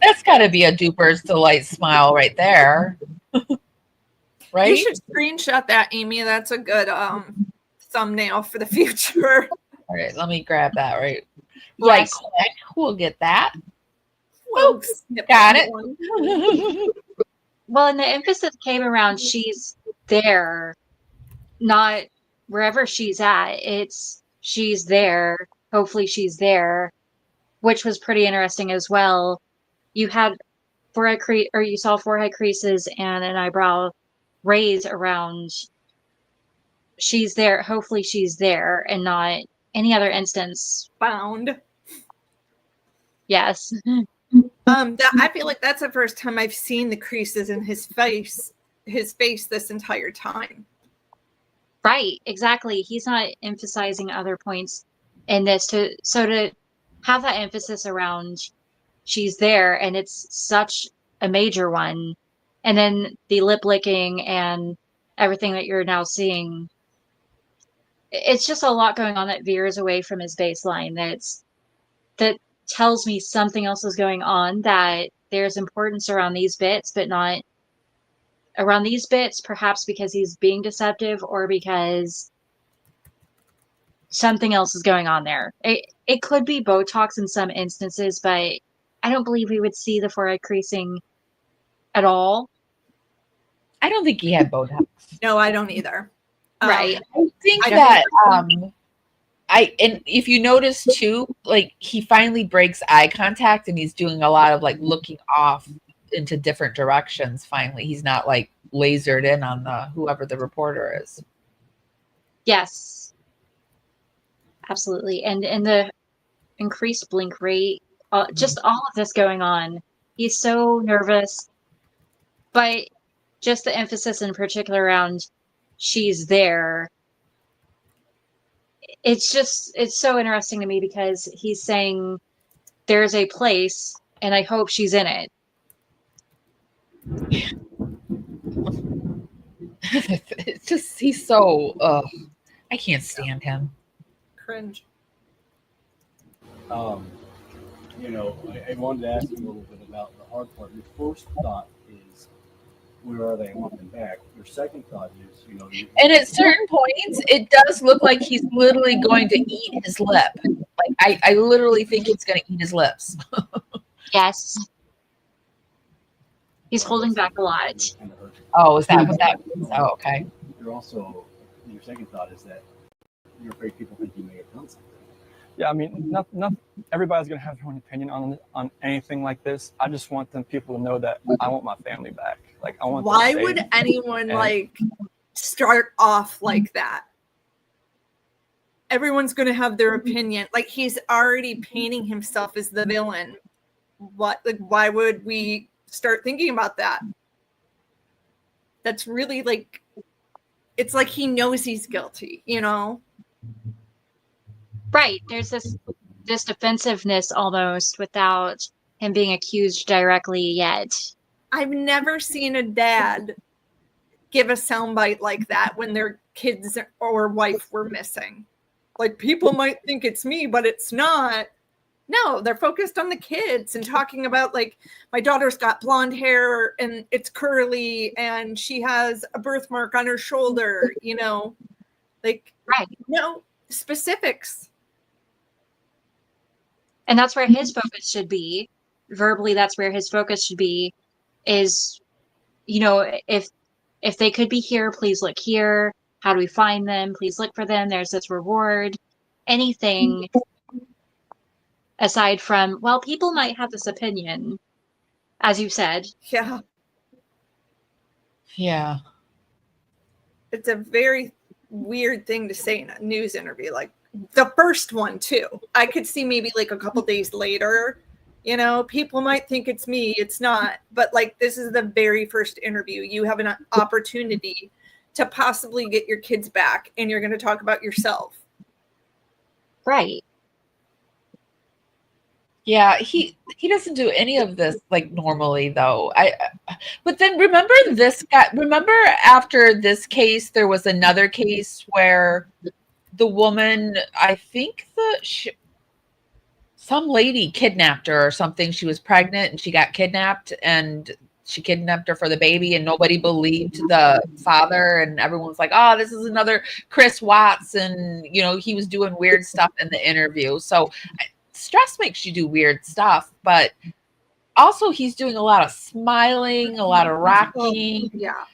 That's got to be a duper's delight smile right there. Right? You should screenshot that, Amy. That's a good thumbnail for the future. All right, let me grab that right Yes. quick. We'll get that. Well, Got it. Well, and the emphasis came around she's there, not wherever she's at. It's she's there. Hopefully she's there, which was pretty interesting as well. You had you saw forehead creases and an eyebrow raise around she's there. Hopefully she's there, and not any other instance. Found. Yes. I feel like that's the first time I've seen the creases in his face this entire time. Right, exactly. He's not emphasizing other points in this to have that emphasis around she's there, and it's such a major one. And then the lip licking and everything that you're now seeing, it's just a lot going on that veers away from his baseline. That tells me something else is going on, that there's importance around these bits, but not around these bits, perhaps because he's being deceptive or because something else is going on there. It could be Botox in some instances, but I don't believe we would see the forehead creasing at all. I don't think he had Botox. No, I don't either. Right. I think I that think- and if you notice too, like he finally breaks eye contact and he's doing a lot of like looking off into different directions. Finally, he's not like lasered in on the whoever the reporter is. Yes. Absolutely. And the increased blink rate, just all of this going on. He's so nervous, but just the emphasis in particular around she's there. It's so interesting to me because he's saying there's a place and I hope she's in it. It's just he's so I can't stand him. Cringe. You know, I wanted to ask you a little bit about the hard part. Your first thought is, where are they? I want them back. Your second thought is, you know, And at certain points, it does look like he's literally going to eat his lip. Like I literally think he's going to eat his lips. Yes. He's holding back a lot. Oh, is that what that means? Oh, okay. You're also, your second thought is that you're afraid people think you may have done something. Yeah, I mean, not everybody's gonna have their own opinion on anything like this. I just want them people to know that I want my family back. Like I want. Why would anyone like start off like that? Everyone's going to have their opinion. Like he's already painting himself as the villain. What? Like, why would we start thinking about that? That's really like, it's like he knows he's guilty, you know? Right. There's this defensiveness almost without him being accused directly yet. I've never seen a dad give a soundbite like that when their kids or wife were missing. Like, people might think it's me, but it's not. No, they're focused on the kids and talking about, like, my daughter's got blonde hair and it's curly and she has a birthmark on her shoulder, you know? Like, Right. No specifics. And that's where his focus should be. Verbally, that's where his focus should be, is, you know, if they could be here, please look here. How do we find them? Please look for them. There's this reward. Anything aside from, well, people might have this opinion, as you said. Yeah. Yeah. It's a very weird thing to say in a news interview. Like, the first one too. I could see maybe like a couple days later, you know, people might think it's me. It's not. But like, this is the very first interview. You have an opportunity to possibly get your kids back, and you're going to talk about yourself. Right. Yeah, he doesn't do any of this like normally though. But then remember this guy, remember after this case there was another case where the woman, I think some lady kidnapped her or something. She was pregnant and she got kidnapped, and she kidnapped her for the baby, and nobody believed the father, and everyone was like, oh, this is another Chris Watts, and you know, he was doing weird stuff in the interview. So stress makes you do weird stuff, but also he's doing a lot of smiling, a lot of rocking. Yeah.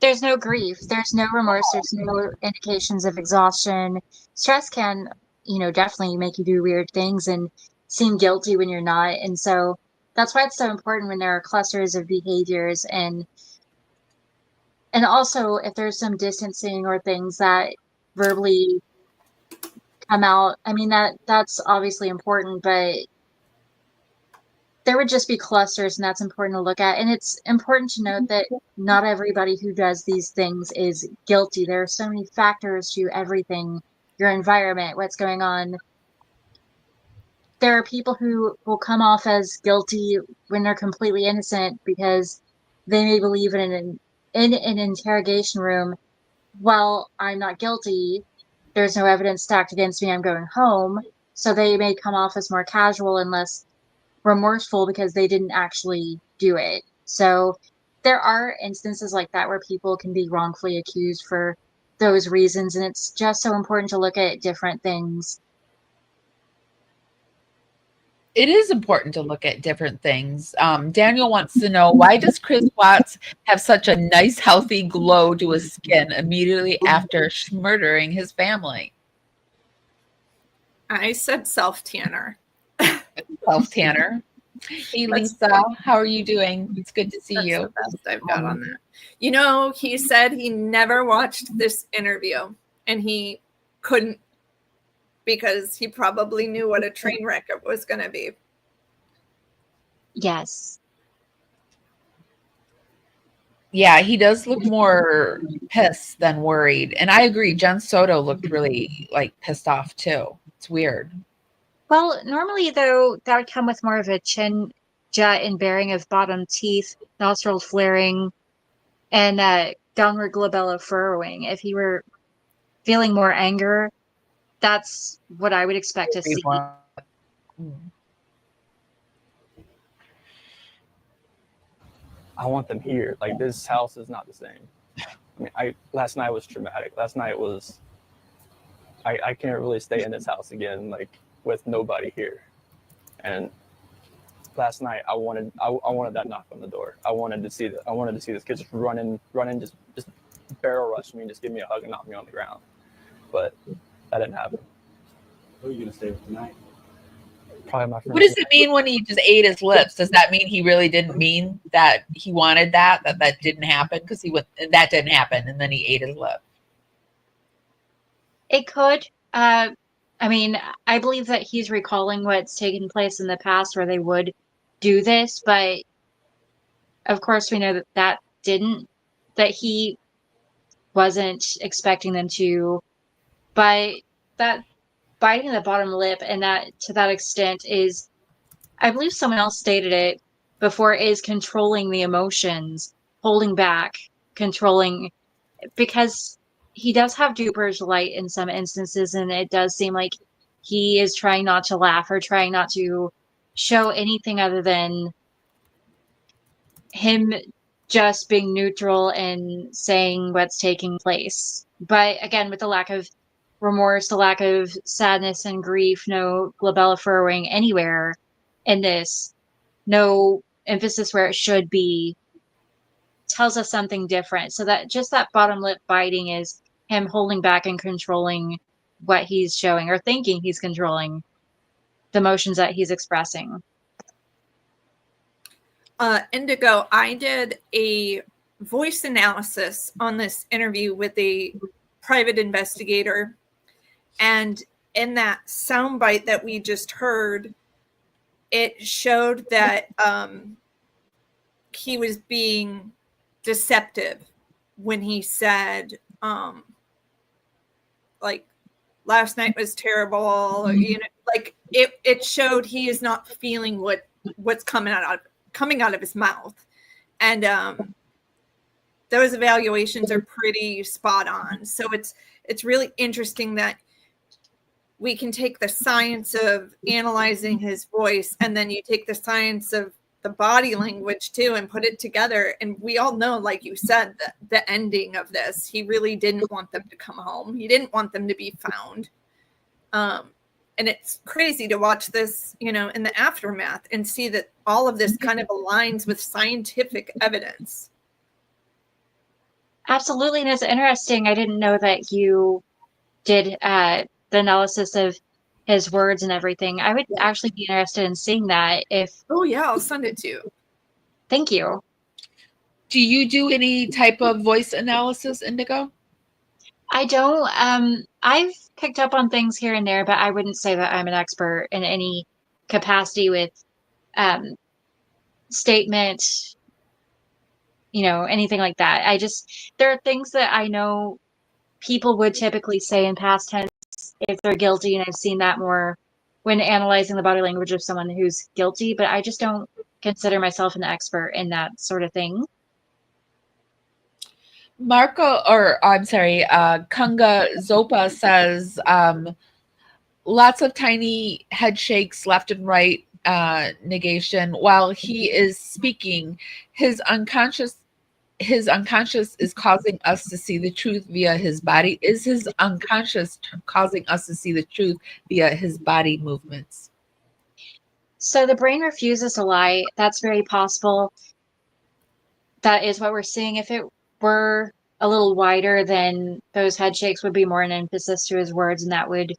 There's no grief. There's no remorse. There's no indications of exhaustion. Stress can, you know, definitely make you do weird things and seem guilty when you're not. And so that's why it's so important when there are clusters of behaviors, and also if there's some distancing or things that verbally come out. I mean, that's obviously important, but there would just be clusters, and that's important to look at. And it's important to note that not everybody who does these things is guilty. There are so many factors to everything, your environment, what's going on. there are people who will come off as guilty when they're completely innocent because they may believe in an interrogation room, well, I'm not guilty, there's no evidence stacked against me, I'm going home. So they may come off as more casual and less remorseful because they didn't actually do it. So there are instances like that where people can be wrongfully accused for those reasons, and it's just so important to look at different things. It is important to look at different things. Daniel wants to know, why does Chris Watts have such a nice, healthy glow to his skin immediately after murdering his family? I said self-tanner. Self-tanner. Hey, Lisa, how are you doing? It's good to see That's you. the best I've got on that. You know, he said he never watched this interview, and he couldn't because he probably knew what a train wreck it was going to be. Yes. Yeah, he does look more pissed than worried. And I agree, Jen Soto looked really pissed off too. It's weird. Well, normally though, that would come with more of a chin jut and bearing of bottom teeth, nostril flaring, and downward glabella furrowing. If he were feeling more anger, that's what I would expect to see. I want them here. Like, this house is not the same. I mean, last night was traumatic. Last night was, I can't really stay in this house again, with nobody here. And last night I wanted that knock on the door. I wanted to see this kid just running, just barrel rush me and just give me a hug and knock me on the ground. But that didn't happen. Who are you gonna stay with tonight? Probably my friend. What does it mean when he just ate his lips? Does that mean he really didn't mean that he wanted that didn't happen? Because that didn't happen, and then he ate his lip. It could. I mean, I believe that he's recalling what's taken place in the past where they would do this, but of course we know that he wasn't expecting them to. But that biting the bottom lip and that to that extent is, I believe someone else stated it before, is controlling the emotions, holding back, controlling, because he does have Duper's light in some instances, and it does seem like he is trying not to laugh or trying not to show anything other than him just being neutral and saying what's taking place. But again, with the lack of remorse, the lack of sadness and grief, no glabella furrowing anywhere in this, no emphasis where it should be, tells us something different. So that just that bottom lip biting is him holding back and controlling what he's showing, or thinking he's controlling the emotions that he's expressing. Indigo, I did a voice analysis on this interview with a private investigator, and in that soundbite that we just heard, it showed that he was being deceptive when he said, last night was terrible. It showed he is not feeling what's coming out of his mouth, and those evaluations are pretty spot on. So it's really interesting that we can take the science of analyzing his voice, and then you take the science of the body language too and put it together. And we all know, like you said, that the ending of this, he really didn't want them to come home. He didn't want them to be found. And it's crazy to watch this, in the aftermath and see that all of this kind of aligns with scientific evidence. Absolutely. And it's interesting. I didn't know that you did the analysis of his words and everything. I would actually be interested in seeing that. Oh yeah, I'll send it to you. Thank you. Do you do any type of voice analysis, Indigo? I don't. I've picked up on things here and there, but I wouldn't say that I'm an expert in any capacity with statement, anything like that. There are things that I know people would typically say in past tense if they're guilty, and I've seen that more when analyzing the body language of someone who's guilty, but I just don't consider myself an expert in that sort of thing. Kunga Zopa says lots of tiny head shakes left and right, negation while he is speaking. His unconscious is causing us to see the truth via his body. Is his unconscious causing us to see the truth via his body movements? So the brain refuses to lie. That's very possible. That is what we're seeing. If it were a little wider, then those head shakes would be more an emphasis to his words, and that would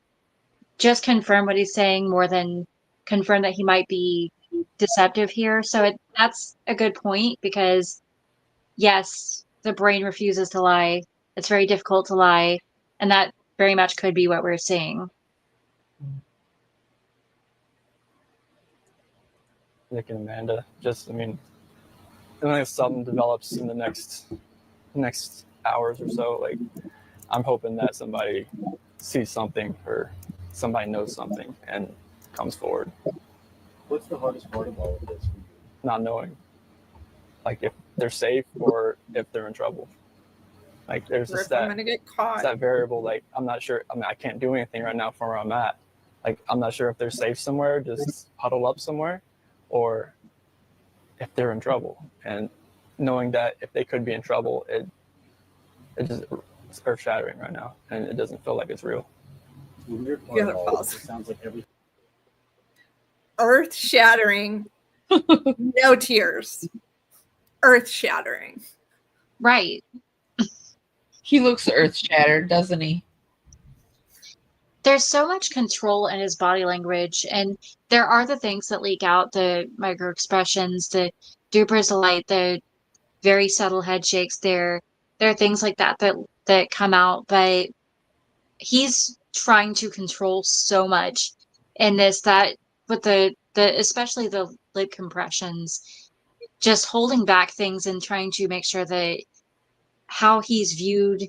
just confirm what he's saying more than confirm that he might be deceptive here. So that's a good point, because yes, the brain refuses to lie. It's very difficult to lie, and that very much could be what we're seeing. Nick and Amanda, just, I mean, if something develops in the next hours or so, like, I'm hoping that somebody sees something or somebody knows something and comes forward. What's the hardest part of all of this for you? Not knowing, like, if they're safe or if they're in trouble. Like, there's just I'm gonna get caught. that variable. Like, I'm not sure. I mean, I can't do anything right now from where I'm at. Like, I'm not sure if they're safe somewhere, just huddle up somewhere, or if they're in trouble. And knowing that if they could be in trouble, it's earth shattering right now, and it doesn't feel like it's real. The weird part of all this, it sounds like everything. Earth shattering. No tears. Earth shattering. Right. He looks earth shattered, doesn't he? There's so much control in his body language, and there are the things that leak out, the micro expressions, the Duper's delight, the very subtle head shakes. There are things like that come out, but he's trying to control so much in this, that with the especially the lip compressions, just holding back things and trying to make sure that how he's viewed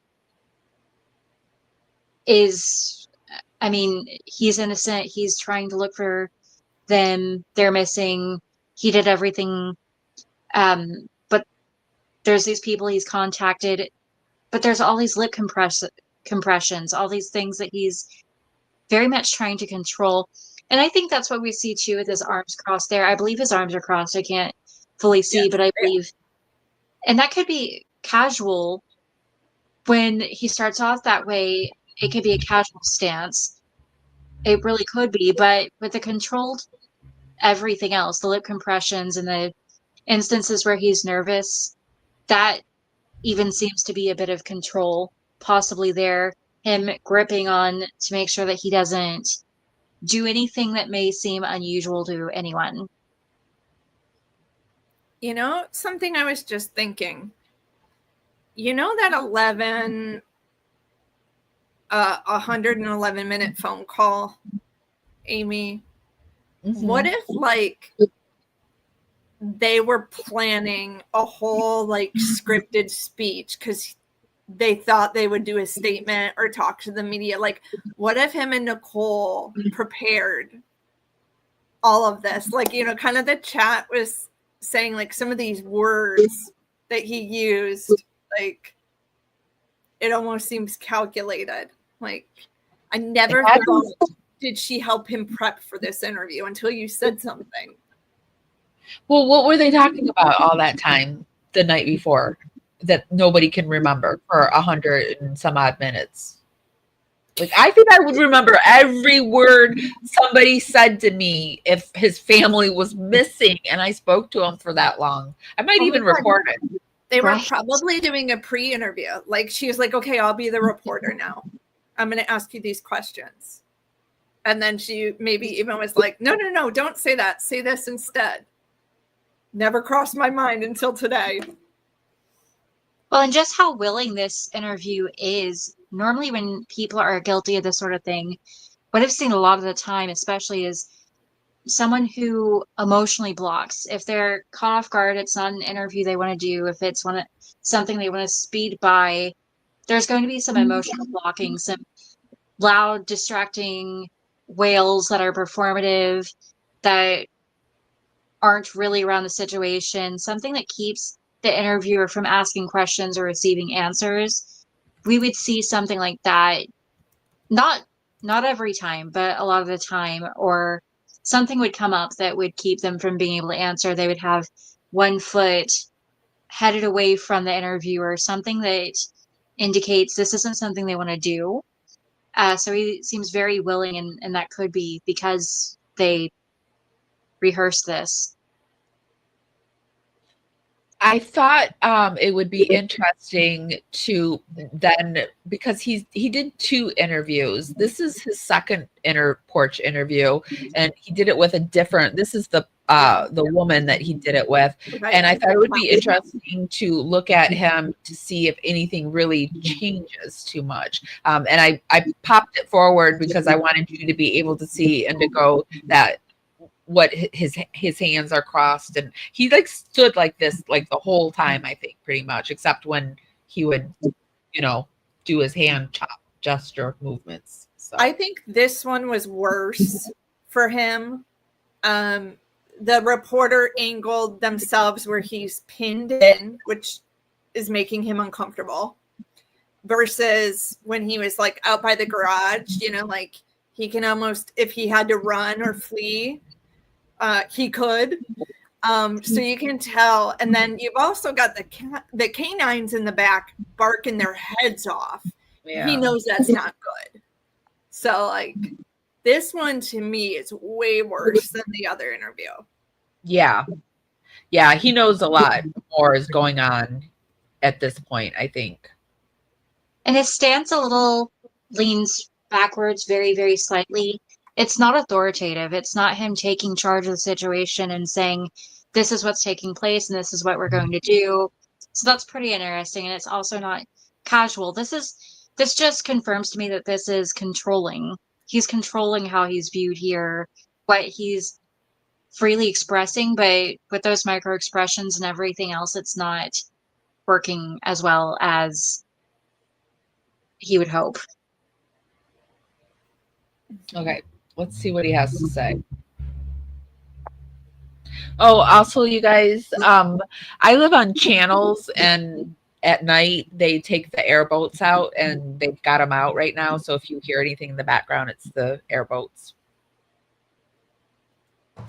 is, I mean, he's innocent. He's trying to look for them. They're missing. He did everything. But there's these people he's contacted, but there's all these lip compressions, all these things that he's very much trying to control. And I think that's what we see too with his arms crossed there. I believe his arms are crossed. I can't fully see, yes, but I believe, and that could be casual. When he starts off that way, it could be a casual stance. It really could be, but with the controlled everything else, the lip compressions and the instances where he's nervous, that even seems to be a bit of control possibly there. Him gripping on to make sure that he doesn't do anything that may seem unusual to anyone. You know, something I was just thinking. You know that 111-minute phone call, Amy? Mm-hmm. What if, like, they were planning a whole, like, scripted speech because they thought they would do a statement or talk to the media? Like, what if him and Nicole prepared all of this? Like, you know, kind of the chat was saying, like, some of these words that he used, like, it almost seems calculated. Like, I never thought, did she help him prep for this interview until you said something. Well, what were they talking about all that time the night before that nobody can remember for 100 and some odd minutes? Like, I think I would remember every word somebody said to me if his family was missing and I spoke to him for that long. I might even record it. They were probably doing a pre-interview. Like, she was like, okay, I'll be the reporter now. I'm going to ask you these questions. And then she maybe even was like, no, don't say that. Say this instead. Never crossed my mind until today. Well, and just how willing this interview is. Normally when people are guilty of this sort of thing, what I've seen a lot of the time, especially, is someone who emotionally blocks. If they're caught off guard, it's not an interview they want to do. If it's something they want to speed by, there's going to be some emotional blocking, some loud, distracting wails that are performative, that aren't really around the situation, something that keeps the interviewer from asking questions or receiving answers. We would see something like that, not every time, but a lot of the time, or something would come up that would keep them from being able to answer. They would have one foot headed away from the interviewer, something that indicates this isn't something they want to do. So he seems very willing, and that could be because they rehearsed this. I thought it would be interesting to then, because he did 2 interviews. This is his second porch interview, and he did it with a different. This is the woman that he did it with, and I thought it would be interesting to look at him to see if anything really changes too much. And I popped it forward because I wanted you to be able to see Indigo that what his hands are crossed, and he like stood like this like the whole time, I think, pretty much, except when he would do his hand chop gesture movements. So I think this one was worse for him. The reporter angled themselves where he's pinned in, which is making him uncomfortable, versus when he was like out by the garage, like he can almost, if he had to run or flee, he could. So you can tell. And then you've also got the canines in the back barking their heads off. Yeah. He knows that's not good. So like this one to me is way worse than the other interview. Yeah. He knows a lot more is going on at this point, I think. And his stance a little leans backwards very, very slightly. It's not authoritative. It's not him taking charge of the situation and saying, this is what's taking place and this is what we're going to do. So that's pretty interesting. And it's also not casual. This just confirms to me that this is controlling. He's controlling how he's viewed here, what he's freely expressing, but with those micro expressions and everything else, it's not working as well as he would hope. Okay. Let's see what he has to say. Oh, also, you guys, I live on channels, and at night they take the airboats out, and they've got them out right now. So if you hear anything in the background, it's the airboats.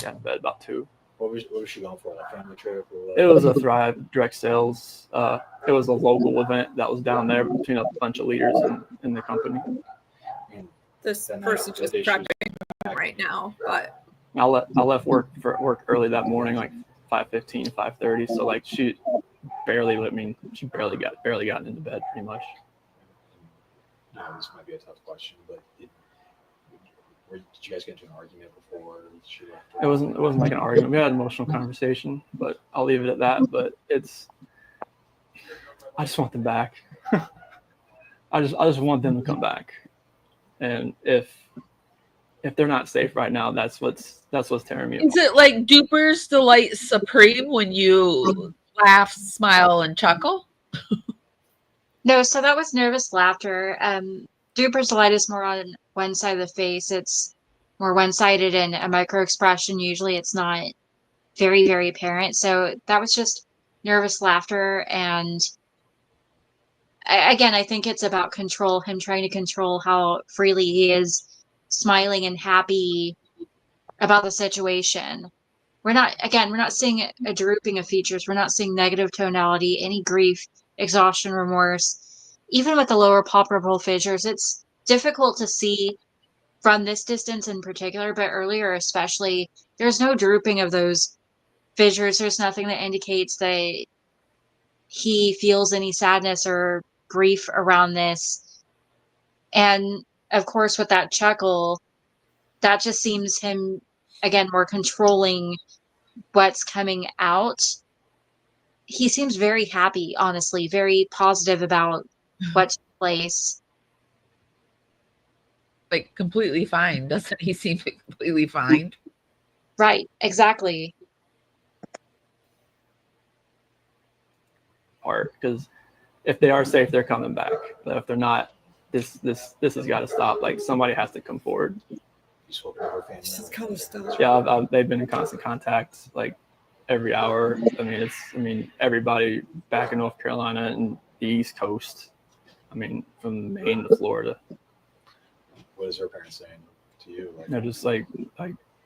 Yeah, in bed about 2. What was she going for? A family trip? Or what? It was a Thrive direct sales. It was a local event that was down there between a bunch of leaders in the company. This person just prepping right now, but I left work early that morning, like 5:15, 5:30. So like she barely gotten into bed pretty much. No, this might be a tough question, but did you guys get into an argument before she left? It wasn't like an argument. We had an emotional conversation, but I'll leave it at that. But I just want them back. I just want them to come back. And if they're not safe right now, that's what's tearing me apart. Is it like Duper's Delight Supreme when you laugh, smile, and chuckle? No, so that was nervous laughter. Duper's Delight is more on one side of the face. It's more one-sided and a micro expression. Usually it's not very, very apparent. So that was just nervous laughter. And again, I think it's about control, him trying to control how freely he is smiling and happy about the situation. We're not seeing a drooping of features. We're not seeing negative tonality, any grief, exhaustion, remorse. Even with the lower palpebral fissures, it's difficult to see from this distance in particular, but earlier especially, there's no drooping of those fissures. There's nothing that indicates that he feels any sadness or grief around this. And of course, with that chuckle, that just seems him, again, more controlling what's coming out. He seems very happy, honestly, very positive about what took place. Like completely fine. Doesn't he seem completely fine? Right, exactly. Because if they are safe, they're coming back. But if they're not, this has got to stop. Like somebody has to come forward. You spoke to her family. She's kind of stuff. Yeah, they've been in constant contact, like every hour. I mean, everybody back in North Carolina and the East Coast. I mean, from Maine to Florida. What is her parents saying to you? Like, They're just like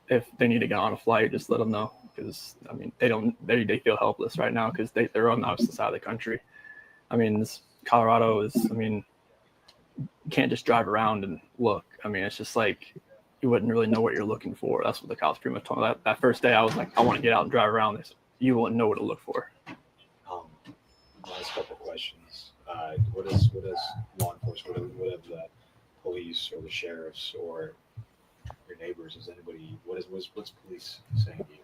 if they need to get on a flight, just let them know, because I mean they feel helpless right now because they're on the opposite side of the country. I mean, Colorado is, I mean, you can't just drive around and look. I mean, it's just like you wouldn't really know what you're looking for. That's what the cops pretty much told me. That first day I was like, I want to get out and drive around. They said, you wouldn't know what to look for. Last couple of questions. What is law enforcement? What have the police or the sheriffs or your neighbors? Is anybody? What's police saying to you?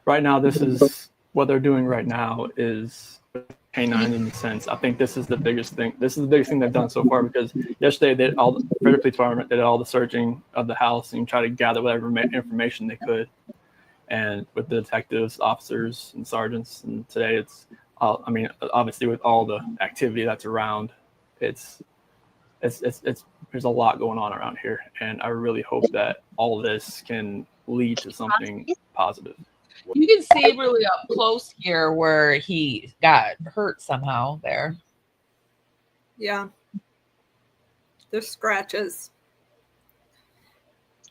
Right now, this is what they're doing right now is canine in the sense. I think this is the biggest thing. This is the biggest thing they've done so far, because yesterday the Federal Police Department did all the searching of the house and try to gather whatever information they could, and with the detectives, officers, and sergeants. And today it's, I mean, obviously with all the activity that's around, it's there's a lot going on around here, and I really hope that all of this can lead to something positive. You can see really up close here where he got hurt somehow there. Yeah. There's scratches.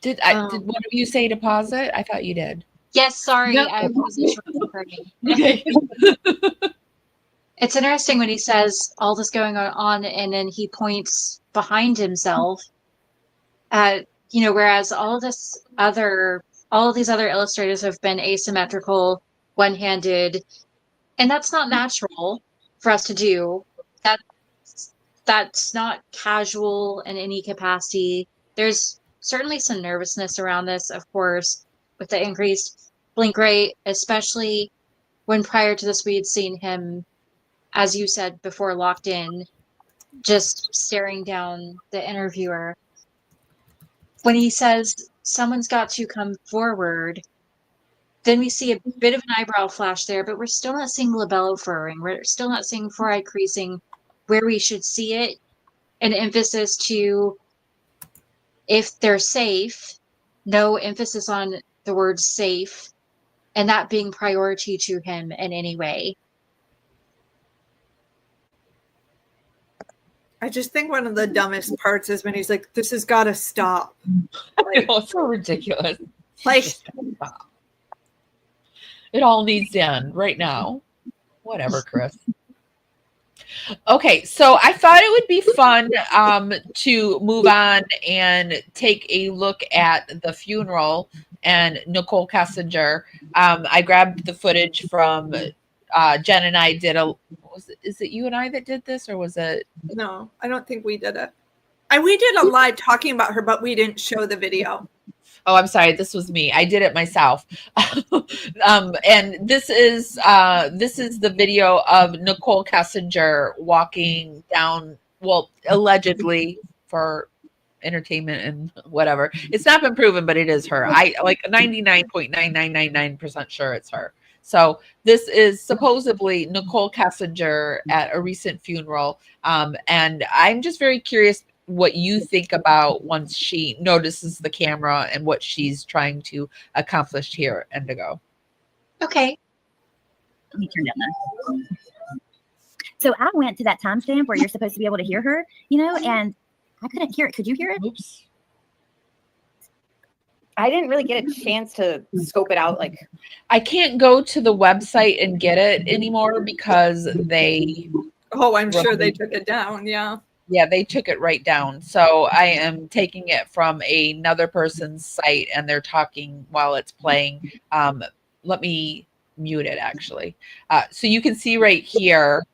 Did one of you say deposit? I thought you did. Yes, sorry, No. I wasn't sure what you heard me. Okay. It's interesting when he says all this going on, and then he points behind himself at, you know, whereas all of these other illustrators have been asymmetrical, one-handed, and that's not natural for us to do. That's not casual in any capacity. There's certainly some nervousness around this, of course, with the increased blink rate, especially when prior to this we had seen him, as you said before, locked in, just staring down the interviewer. When he says someone's got to come forward, then we see a bit of an eyebrow flash there, but we're still not seeing labello furrowing. We're still not seeing foreeye creasing where we should see it. An emphasis to if they're safe, no emphasis on the word safe, and that being priority to him in any way. I just think one of the dumbest parts is when he's like, this has got to stop. I know, it's so ridiculous. Like, it all needs to end right now. Whatever, Chris. Okay, so I thought it would be fun to move on and take a look at the funeral and Nicole Kessinger. I grabbed the footage from Jen and I did is it you and I that did this, or was it? no, I don't think we did it. We did a live talking about her, but we didn't show the video. Oh, I'm sorry. This was me. I did it myself. And this is the video of Nicole Kessinger walking down, well, allegedly for entertainment and whatever. It's not been proven, but it is her. I like 99.9999% sure it's her. So this is supposedly Nicole Kessinger at a recent funeral. And I'm just very curious what you think about once she notices the camera and what she's trying to accomplish here, Indigo. Okay. Let me turn down that. So I went to that timestamp where you're supposed to be able to hear her, you know, and I couldn't hear it. Could you hear it? Oops. I didn't really get a chance to scope it out. Like, I can't go to the website and get it anymore because they... Oh, I'm sure they took it down. Yeah. Yeah, they took it right down. So I am taking it from another person's site and they're talking while it's playing. Let me mute it actually. So you can see right here.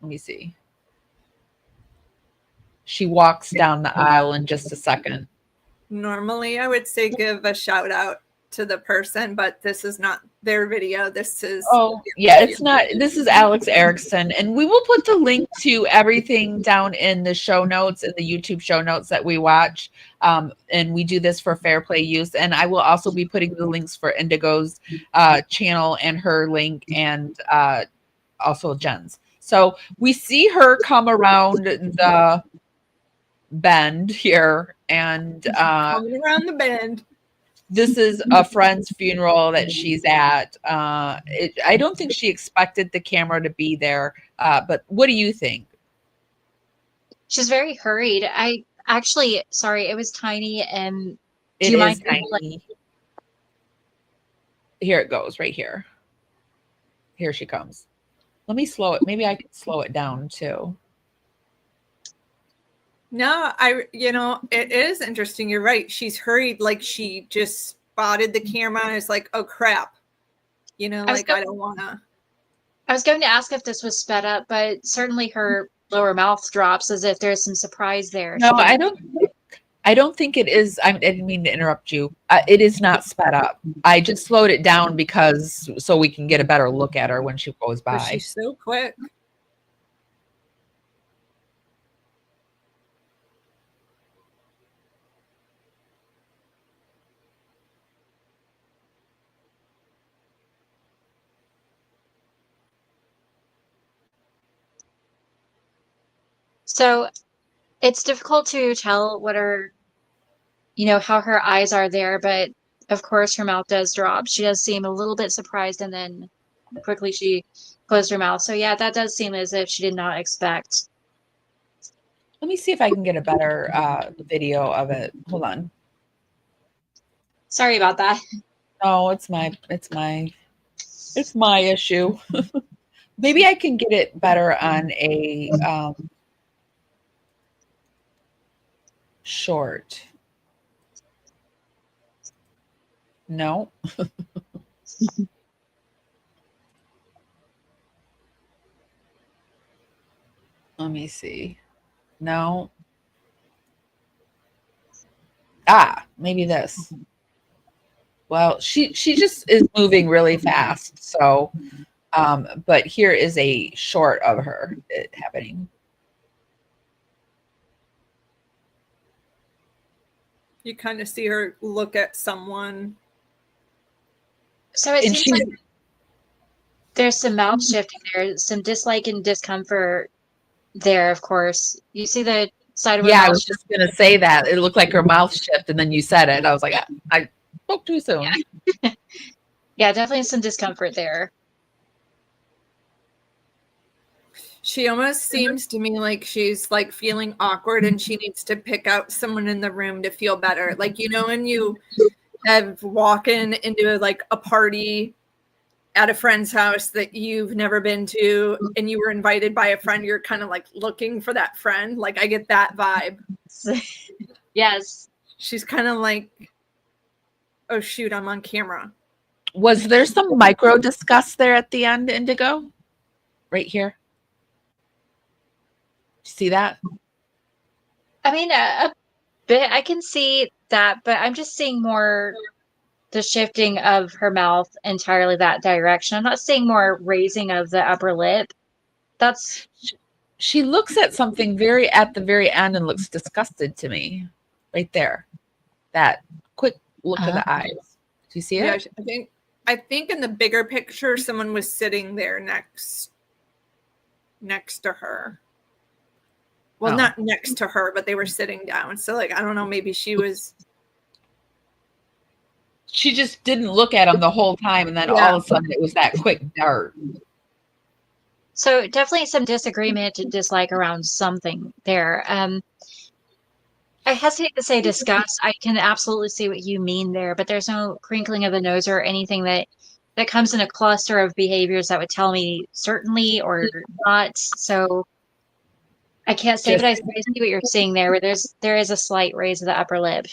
Let me see. She walks down the aisle in just a second. Normally, I would say give a shout out to the person, but this is not their video. This is it's not. This is Alex Erickson, and we will put the link to everything down in the show notes, in the YouTube show notes that we watch. And we do this for fair play use. And I will also be putting the links for Indigo's channel and her link, and also Jen's. So we see her come around the bend here and Coming around the bend. this is a friend's funeral that she's at. I don't think she expected the camera to be there, but what do you think? She's very hurried. I actually, sorry, it was tiny. And do It you is mind? tiny. Here it goes, right here. Here she comes. Let me slow it. Maybe I can slow it down too. No, it is interesting. You're right. She's hurried, like she just spotted the camera and is like, oh crap. I don't want to. I was going to ask if this was sped up, but certainly her lower mouth drops as if there's some surprise there. No, I don't think it is. I didn't mean to interrupt you. It is not sped up. I just slowed it down because so we can get a better look at her when she goes by. But she's so quick. So it's difficult to tell what her, how her eyes are there, but of course her mouth does drop. She does seem a little bit surprised, and then quickly she closed her mouth. So yeah, that does seem as if she did not expect. Let me see if I can get a better video of it. Hold on. Sorry about that. No, it's my issue. Maybe I can get it better on a short. No. Let me see. No. Maybe this. Well, she just is moving really fast. So, but here is a short of her happening. You kind of see her look at someone. So it seems like there's some mouth shifting there, some dislike and discomfort there, of course. You see the side of her mouth. I was just going to say that. It looked like her mouth shifted, and then you said it. I was like, I spoke too soon. Yeah. Yeah, definitely some discomfort there. She almost seems to me like she's like feeling awkward and she needs to pick out someone in the room to feel better. Like, when you have walking into like a party at a friend's house that you've never been to and you were invited by a friend, you're kind of like looking for that friend. Like I get that vibe. Yes. She's kind of like, oh shoot, I'm on camera. Was there some micro disgust there at the end, Indigo? Right here. See that? I mean, a bit. I can see that, but I'm just seeing more the shifting of her mouth entirely that direction. I'm not seeing more raising of the upper lip. She looks at something at the very end and looks disgusted to me. Right there. That quick look of the eyes. Do you see it? Yeah, I think in the bigger picture, someone was sitting there next to her. Well, not next to her, but they were sitting down. So, like, I don't know, maybe she just didn't look at him the whole time. And then all of a sudden it was that quick dart. So definitely some disagreement and dislike around something there. I hesitate to say disgust. I can absolutely see what you mean there, but there's no crinkling of the nose or anything that comes in a cluster of behaviors that would tell me certainly or not. So I can't say, but I see what you're seeing there, where there is a slight raise of the upper lip.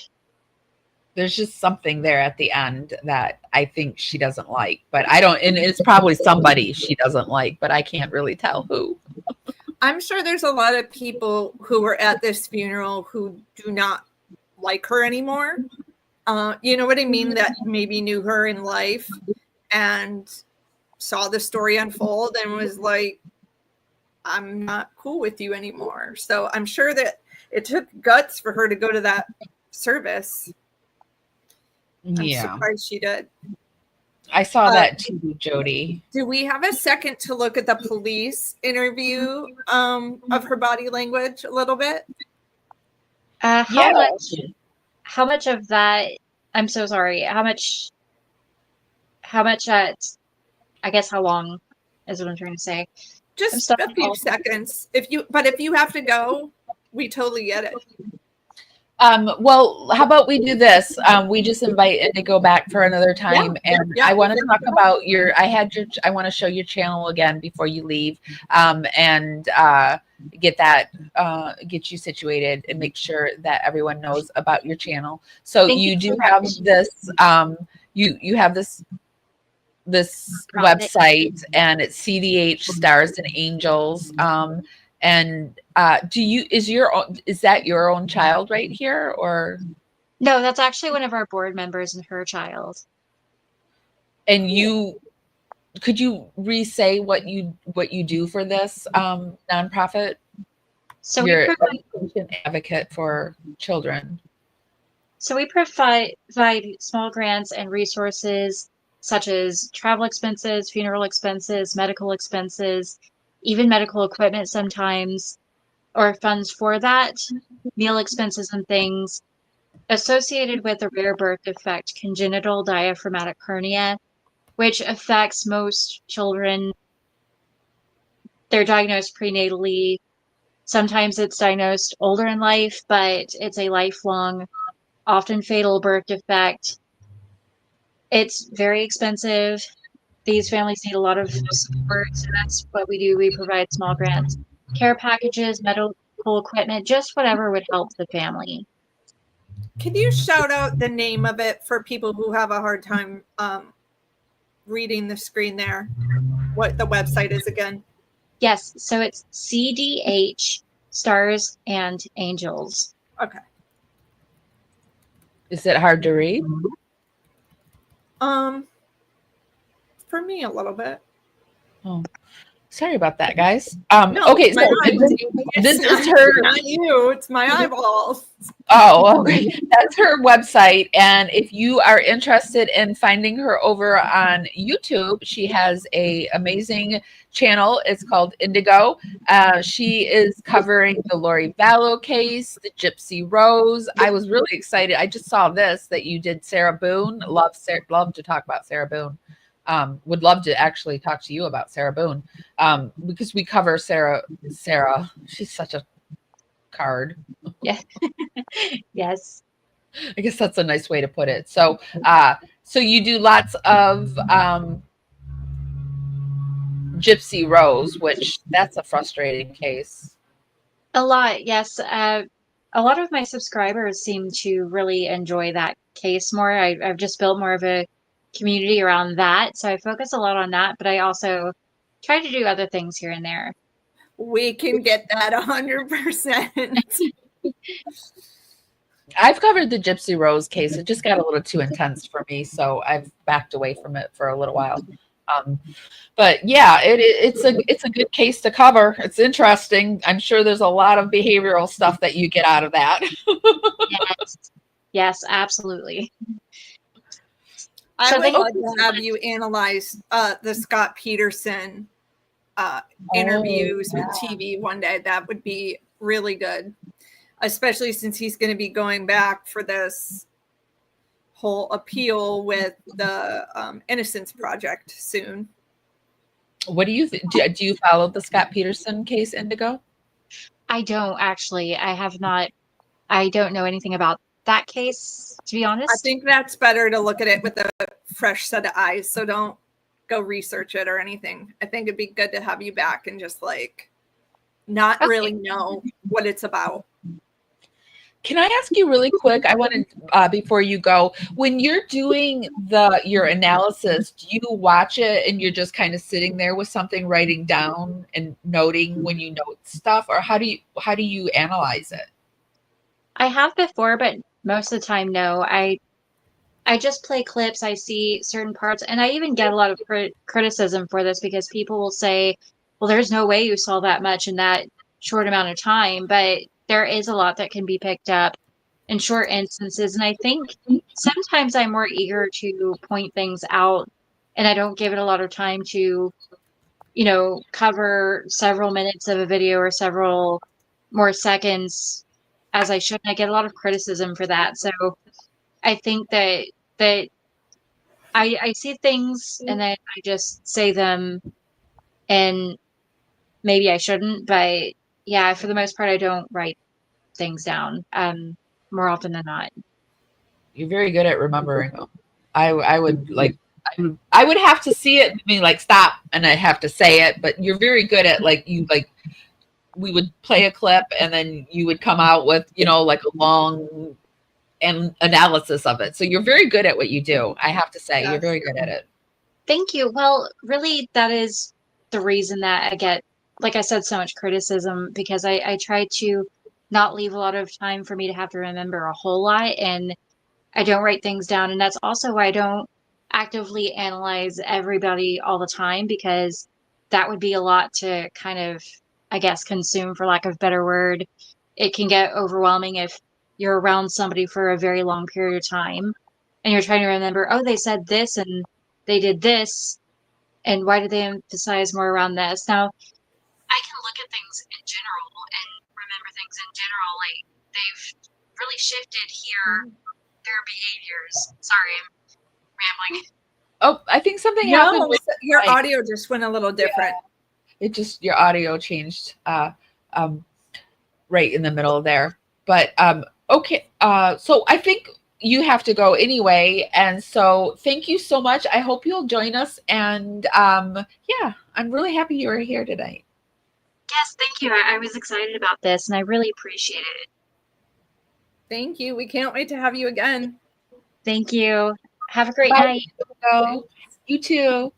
There's just something there at the end that I think she doesn't like, but I don't, and it's probably somebody she doesn't like, but I can't really tell who. I'm sure there's a lot of people who were at this funeral who do not like her anymore. You know what I mean? That maybe knew her in life and saw the story unfold and was like, I'm not cool with you anymore. So I'm sure that it took guts for her to go to that service. I'm surprised she did. I saw that too, Jody. Do we have a second to look at the police interview of her body language a little bit? How much of that, I'm so sorry. How much, I guess how long is what I'm trying to say. Just a few seconds. If you have to go, we totally get it. Well, how about we do this? We just invite Indigo back for another time, and I want to talk about I want to show your channel again before you leave, and get you situated and make sure that everyone knows about your channel. So you do have this, you have this website, and it's CDH Stars and Angels. And is that your own child right here, or? No, that's actually one of our board members and her child. And could you re-say what you do for this nonprofit? So you're an advocate for children. So we provide small grants and resources such as travel expenses, funeral expenses, medical expenses, even medical equipment sometimes, or funds for that, meal expenses and things associated with a rare birth defect, congenital diaphragmatic hernia, which affects most children. They're diagnosed prenatally. Sometimes it's diagnosed older in life, but it's a lifelong, often fatal birth defect. It's very expensive. These families need a lot of support, so that's what we do. We provide small grants, care packages, medical equipment, just whatever would help the family. Can you shout out the name of it for people who have a hard time reading the screen there? What the website is again? Yes, so it's CDH Stars and Angels. Okay. Is it hard to read? For me a little bit. Oh, sorry about that, guys. No, okay, so this is her. Not you. It's my eyeballs. Oh, okay. That's her website. And if you are interested in finding her over on YouTube, she has an amazing channel. It's called Indigo. She is covering the Lori Vallow case, the Gypsy Rose. I was really excited. I just saw this that you did Sarah Boone. Love to talk about Sarah Boone. Would love to actually talk to you about Sarah Boone, because we cover Sarah. She's such a card. Yeah. Yes. I guess that's a nice way to put it. So, so you do lots of Gypsy Rose, which that's a frustrating case. A lot, yes. A lot of my subscribers seem to really enjoy that case more. I've just built more of a community around that, so I focus a lot on that, but I also try to do other things here and there. We can get that 100%. I've covered the Gypsy Rose case. It just got a little too intense for me, so I've backed away from it for a little while. But yeah, it's a good case to cover. It's interesting. I'm sure there's a lot of behavioral stuff that you get out of that. Yes, absolutely. I would love to have you analyze the Scott Peterson interviews with TV one day. That would be really good, especially since he's going to be going back for this whole appeal with the Innocence Project soon. What do you do you follow the Scott Peterson case, Indigo? I don't actually. I have not. I don't know anything about that case, to be honest. I think that's better to look at it with a fresh set of eyes. So don't go research it or anything. I think it'd be good to have you back and just not really know what it's about. Can I ask you really quick? I wanted before you go, when you're doing your analysis, do you watch it and you're just kind of sitting there with something, writing down and noting when you note stuff, or how do you analyze it? I have before, but most of the time, no. I just play clips. I see certain parts, and I even get a lot of criticism for this because people will say, well, there's no way you saw that much in that short amount of time, but there is a lot that can be picked up in short instances. And I think sometimes I'm more eager to point things out, and I don't give it a lot of time to, cover several minutes of a video or several more seconds. as I should. And I get a lot of criticism for that. So I think that I see things and then I just say them, and maybe I shouldn't, but yeah, for the most part, I don't write things down more often than not. You're very good at remembering them. I would like I would have to see it and be like stop, and I have to say it. But you're very good at like we would play a clip and then you would come out with like a long analysis of it. So you're very good at what you do. I have to say you're very good at it. Thank you. Well, really, that is the reason that I get, like I said, so much criticism, because I try to not leave a lot of time for me to have to remember a whole lot, and I don't write things down. And that's also why I don't actively analyze everybody all the time, because that would be a lot to kind of, I guess, consume, for lack of a better word. It can get overwhelming if you're around somebody for a very long period of time and you're trying to remember, oh, they said this and they did this, and why did they emphasize more around this? Now, I can look at things in general and remember things in general, like they've really shifted here, their behaviors. Sorry, I'm rambling. Oh, I think something happened with your audio just went a little different. Yeah. It just, your audio changed right in the middle there. But okay, so I think you have to go anyway, and so thank you so much. I hope you'll join us, and yeah, I'm really happy you were here tonight. Yes, thank you. I was excited about this, and I really appreciate it. Thank you. We can't wait to have you again. Thank you. Have a great Bye. night. You too.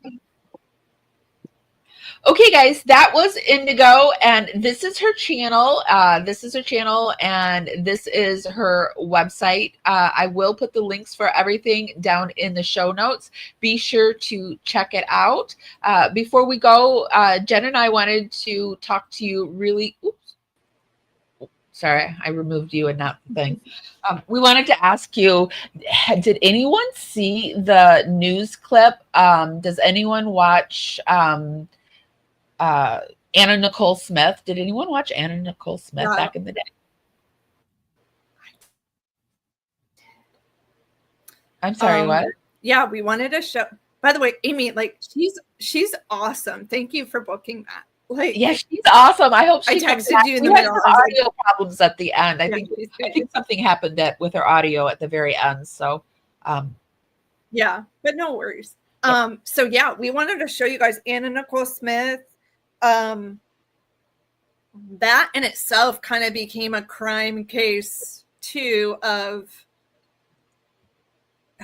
Okay, guys, that was Indigo, and this is her channel. And this is her website. I will put the links for everything down in the show notes. Be sure to check it out. Before we go, Jen and I wanted to talk to you really. Oops. Sorry, I removed you and not the thing. We wanted to ask you, did anyone see the news clip? Does anyone watch Anna Nicole Smith? Did anyone watch Anna Nicole Smith back in the day? I'm sorry, what? Yeah, we wanted to show. By the way, Amy, like she's awesome. Thank you for booking that. Like, yeah, she's awesome. I hope she I comes texted back. you in the We had middle. some audio problems at the end. I Yeah, think something happened with her audio at the very end. So, yeah, but no worries. So yeah, we wanted to show you guys Anna Nicole Smith. That in itself kind of became a crime case too, of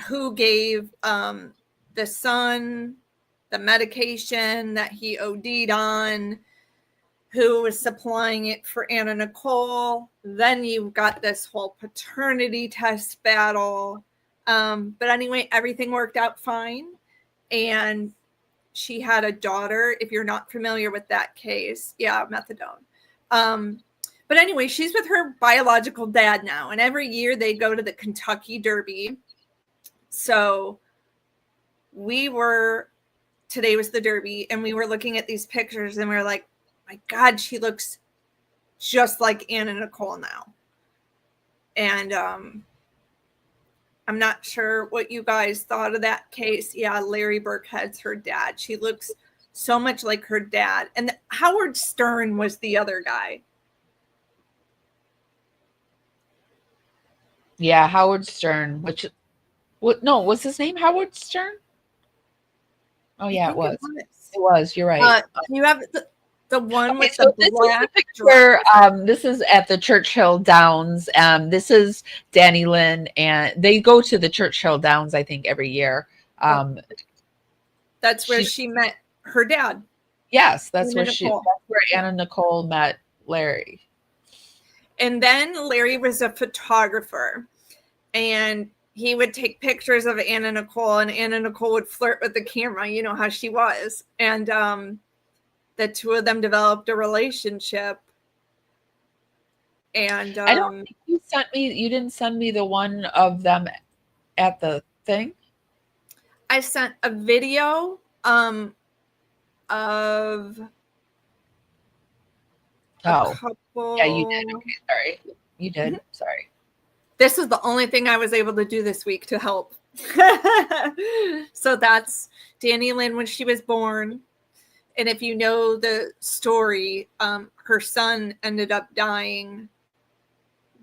who gave the son the medication that he OD'd on, who was supplying it for Anna Nicole. Then you've got this whole paternity test battle. But anyway, everything worked out fine. And she had a daughter, if you're not familiar with that case. Yeah, methadone. But anyway, she's with her biological dad now. And every year they go to the Kentucky Derby. So today was the Derby, and we were looking at these pictures and we were like, my God, she looks just like Anna Nicole now. And I'm not sure what you guys thought of that case. Yeah, Larry Burkhead's her dad. She looks so much like her dad. And Howard Stern was the other guy. yeah, Howard Stern. Was his name Howard Stern? Oh yeah, it was. It was. You're right. You have the one with so the black picture. This is at the Churchill Downs. This is Danny Lynn, and they go to the Churchill Downs, I think, every year. That's where she met her dad. Yes, that's where Anna Nicole met Larry. And then Larry was a photographer, and he would take pictures of Anna Nicole, and Anna Nicole would flirt with the camera. You know how she was. And the two of them developed a relationship. And I don't think you didn't send me the one of them at the thing. I sent a video of a couple. Yeah, you did. Okay, sorry. You did. Sorry. This is the only thing I was able to do this week to help. So that's Danny Lynn when she was born. And if you know the story, her son ended up dying.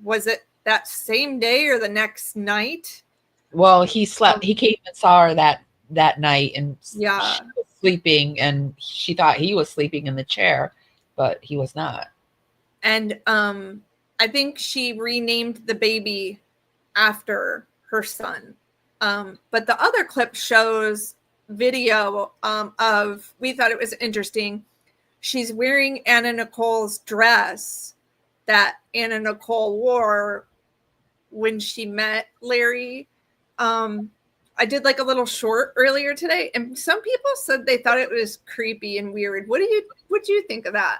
Was it that same day or the next night? Well, he slept. He came and saw her that night, and Yeah, she was sleeping, and she thought he was sleeping in the chair, but he was not. and I think she renamed the baby after her son. But the other clip shows video of, we thought it was interesting. She's wearing Anna Nicole's dress that Anna Nicole wore when she met Larry. I did like a little short earlier today, and some people said they thought it was creepy and weird. What do you think of that?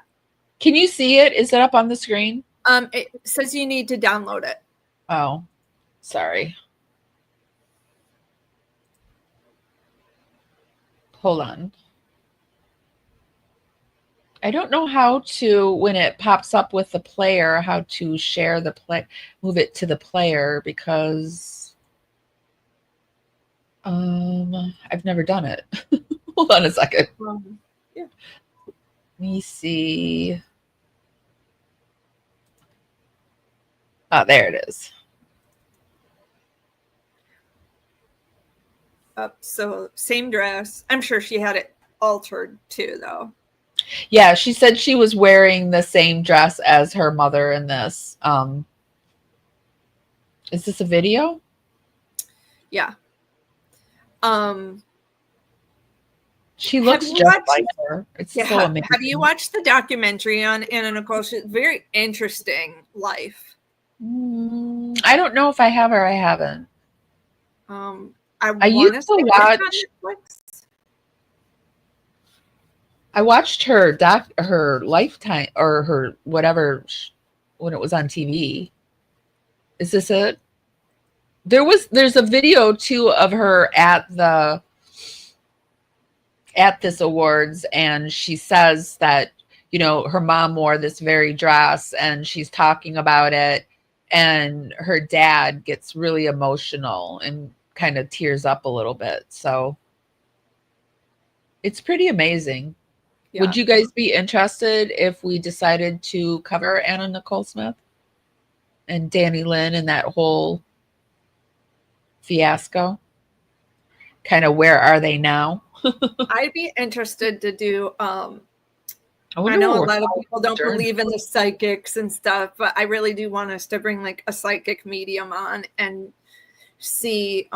Can you see it? Is it up on the screen? It says you need to download it. Oh, sorry. Hold on. I don't know how to, when it pops up with the player, how to share the play, move it to the player, because I've never done it. Hold on a second. Yeah. Let me see. Oh, there it is. So same dress. I'm sure she had it altered too, though. Yeah, she said she was wearing the same dress as her mother in this. Is this a video? Yeah. She looks you just watched- like her. It's Yeah. so amazing. Have you watched the documentary on Anna Nicole? She's very interesting life. I don't know if I have or I haven't. I used wanna to say it's watch- on Netflix. I watched her Lifetime or her whatever when it was on TV. Is this it? There's a video too of her at this awards, and she says that, you know, her mom wore this very dress, and she's talking about it, and her dad gets really emotional and kind of tears up a little bit. So it's pretty amazing. Yeah. Would you guys be interested if we decided to cover Anna Nicole Smith and Danny Lynn and that whole fiasco? Kind of where are they now? I'd be interested to do. I wonder know a what lot of people don't Stern- believe in the psychics and stuff, but I really do want us to bring like a psychic medium on and see.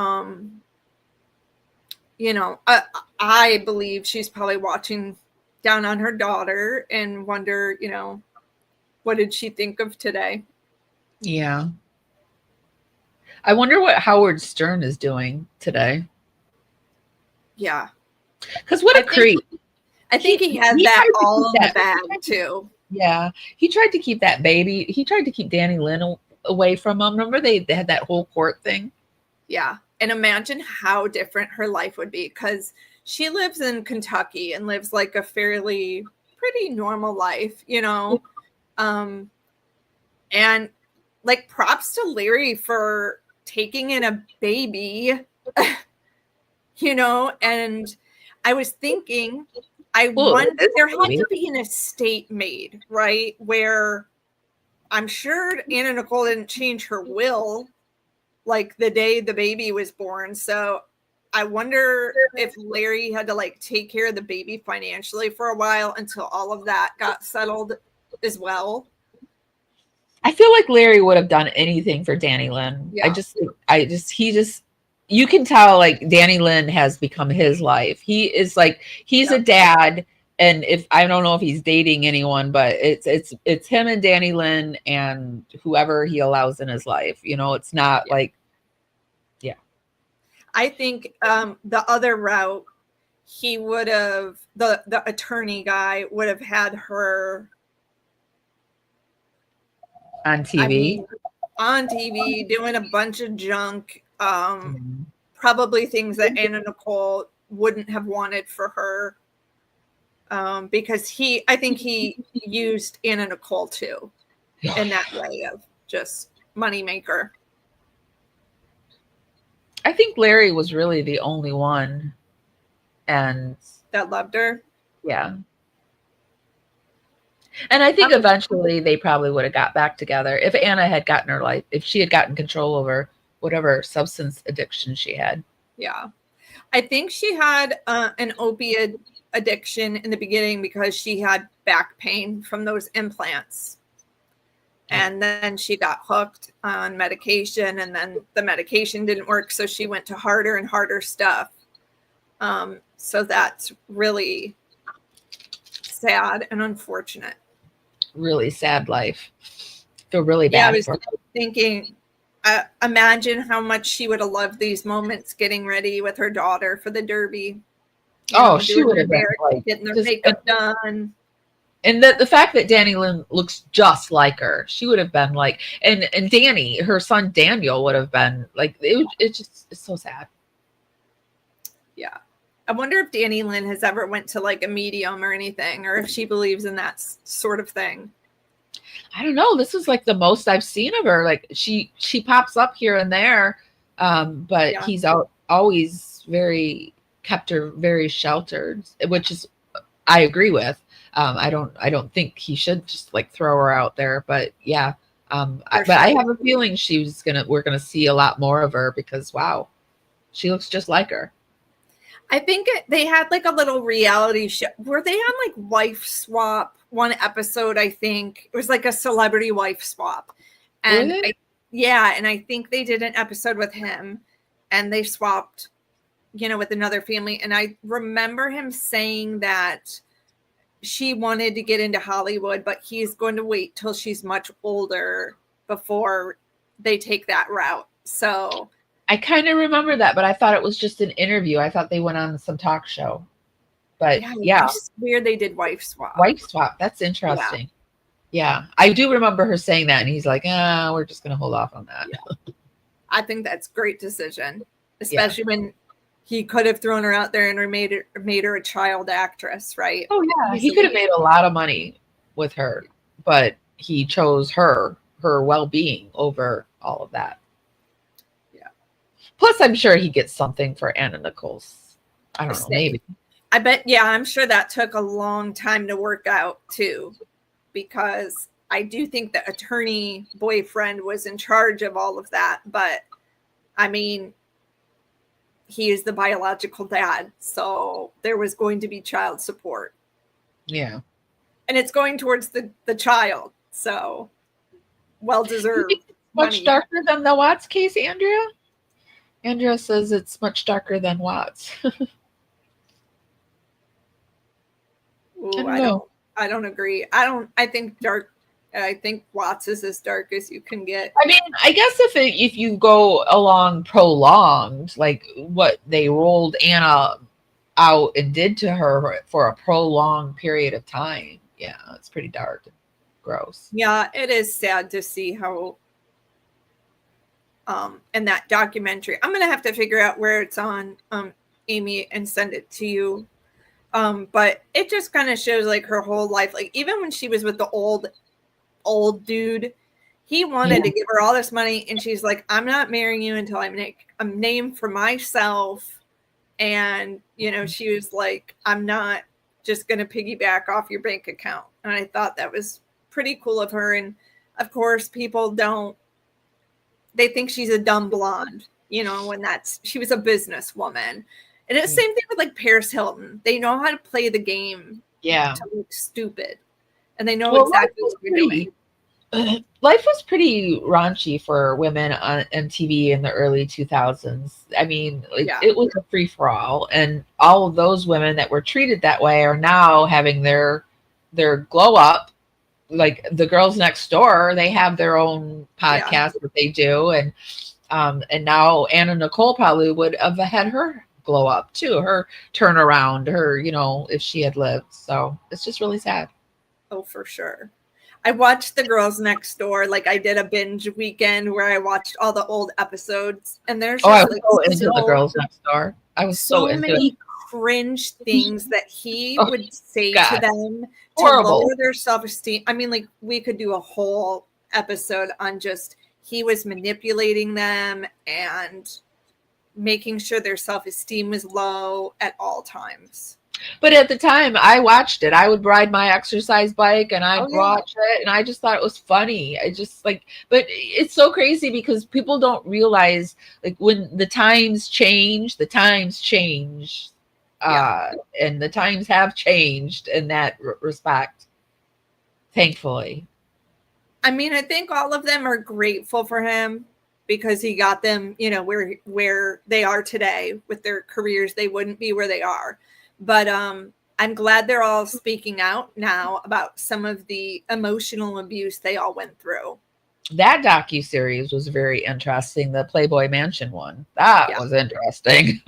You know, I believe she's probably watching down on her daughter and wonder, you know, what did she think of today? Yeah. I wonder what Howard Stern is doing today. Yeah. Because what a creep. I think he had he that tried to all keep in the that- bag too. Yeah. He tried to keep that baby. He tried to keep Danny Lynn away from him. Remember they had that whole court thing? Yeah. And imagine how different her life would be, because she lives in Kentucky and lives like a fairly pretty normal life, you know. And like props to Larry for taking in a baby, you know. And I was thinking, wonder, there had to be an estate made, right? Where I'm sure Anna Nicole didn't change her will like the day the baby was born. So I wonder if Larry had to like take care of the baby financially for a while until all of that got settled as well. I feel like Larry would have done anything for Danny Lynn. Yeah. You can tell like Danny Lynn has become his life. He is like, he's a dad. And if I don't know if he's dating anyone, but it's him and Danny Lynn and whoever he allows in his life. You know, it's not like, I think the other route, he would have, the attorney guy would have had her on TV. On TV doing a bunch of junk, probably things that Anna Nicole wouldn't have wanted for her, because I think he used Anna Nicole too in that way of just moneymaker. I think Larry was really the only one, and That loved her. yeah. And I think eventually they probably would have got back together if Anna had gotten her life, if she had gotten control over whatever substance addiction she had. Yeah. I think she had an opiate addiction in the beginning because she had back pain from those implants. And then she got hooked on medication, and then the medication didn't work. So she went to harder and harder stuff. So that's really sad and unfortunate. Really sad life. Feel really bad. I was for her. thinking, imagine how much she would have loved these moments getting ready with her daughter for the Derby. She would have been like, getting their makeup done. And the fact that Danny Lynn looks just like her, she would have been like, and Danny, her son Daniel, would have been like, it's so sad. Yeah. I wonder if Danny Lynn has ever went to like a medium or anything, or if she believes in that sort of thing. I don't know. This is like the most I've seen of her. Like she pops up here and there, but he's always kept her very sheltered, which is I agree with. I don't think he should just like throw her out there. But yeah, but I have a feeling we're gonna see a lot more of her because wow, she looks just like her. I think they had like a little reality show. Were they on like Wife Swap one episode? I think it was like a celebrity wife swap. And really? And I think they did an episode with him and they swapped, with another family. And I remember him saying that she wanted to get into Hollywood, but he's going to wait till she's much older before they take that route. So I kind of remember that, but I thought it was just an interview. I thought they went on some talk show. But yeah. It's weird they did Wife Swap. Wife Swap. That's interesting. Yeah. I do remember her saying that, and he's like, we're just going to hold off on that. Yeah. I think that's a great decision, especially when he could have thrown her out there and made her a child actress, right? Oh, yeah. He could have made a lot of money with her, but he chose her well-being over all of that. Plus, I'm sure he gets something for Anna Nichols. I don't know, maybe. I bet, I'm sure that took a long time to work out, too, because I do think the attorney boyfriend was in charge of all of that. But, I mean, he is the biological dad, so there was going to be child support. Yeah. And it's going towards the child, so well-deserved. Much darker than the Watts case, Andrea? Andrea says it's much darker than Watts. Ooh, I don't agree. I think Watts is as dark as you can get. I mean, I guess if you go along prolonged, like what they rolled Anna out and did to her for a prolonged period of time, yeah, it's pretty dark and gross. Yeah, it is sad to see how in that documentary. I'm gonna have to figure out where it's on, Amy, and send it to you. But it just kind of shows like her whole life. Like even when she was with the old dude, he wanted to give her all this money, and she's like, "I'm not marrying you until I make a name for myself." And she was like, "I'm not just gonna piggyback off your bank account." And I thought that was pretty cool of her. And of course, people don't. They think she's a dumb blonde, when she was a businesswoman. And it's the same thing with like Paris Hilton. They know how to play the game to look stupid. And they know exactly what they're doing. Life was pretty raunchy for women on TV in the early 2000s. I mean, it was a free-for-all. And all of those women that were treated that way are now having their glow up. Like the girls next door, they have their own podcast that they do, and now Anna Nicole probably would have had her glow up too, her turnaround, her if she had lived. So it's just really sad. Oh, for sure. I watched The Girls Next Door. Like I did a binge weekend where I watched all the old episodes, and there's I was so into The Girls Next Door. I was so into many cringe things that he would say to them. Horrible. To lower their self-esteem. I mean, like we could do a whole episode on just he was manipulating them and making sure their self-esteem was low at all times. But at the time I watched it, I would ride my exercise bike and I'd Oh, yeah. watch it, and I just thought it was funny. I just like, but it's so crazy because people don't realize, like, when the times change, Yeah. and the times have changed in that respect, thankfully. I mean, I think all of them are grateful for him because he got them, you know, where they are today with their careers. They wouldn't be where they are. But I'm glad they're all speaking out now about some of the emotional abuse they all went through. That docuseries was very interesting. The Playboy Mansion one. That was interesting.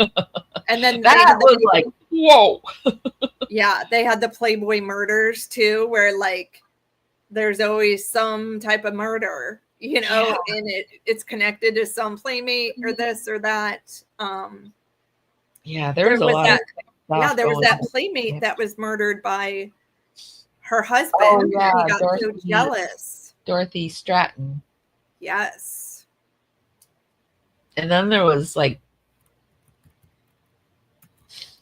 And then that was like, whoa. Yeah, they had the Playboy murders too, where like there's always some type of murder, you know, and it's connected to some playmate or this or that. Yeah, there was a lot of there was that on. playmate that was murdered by her husband. Oh, yeah, He got so jealous. Dorothy Stratton. Yes. And then there was like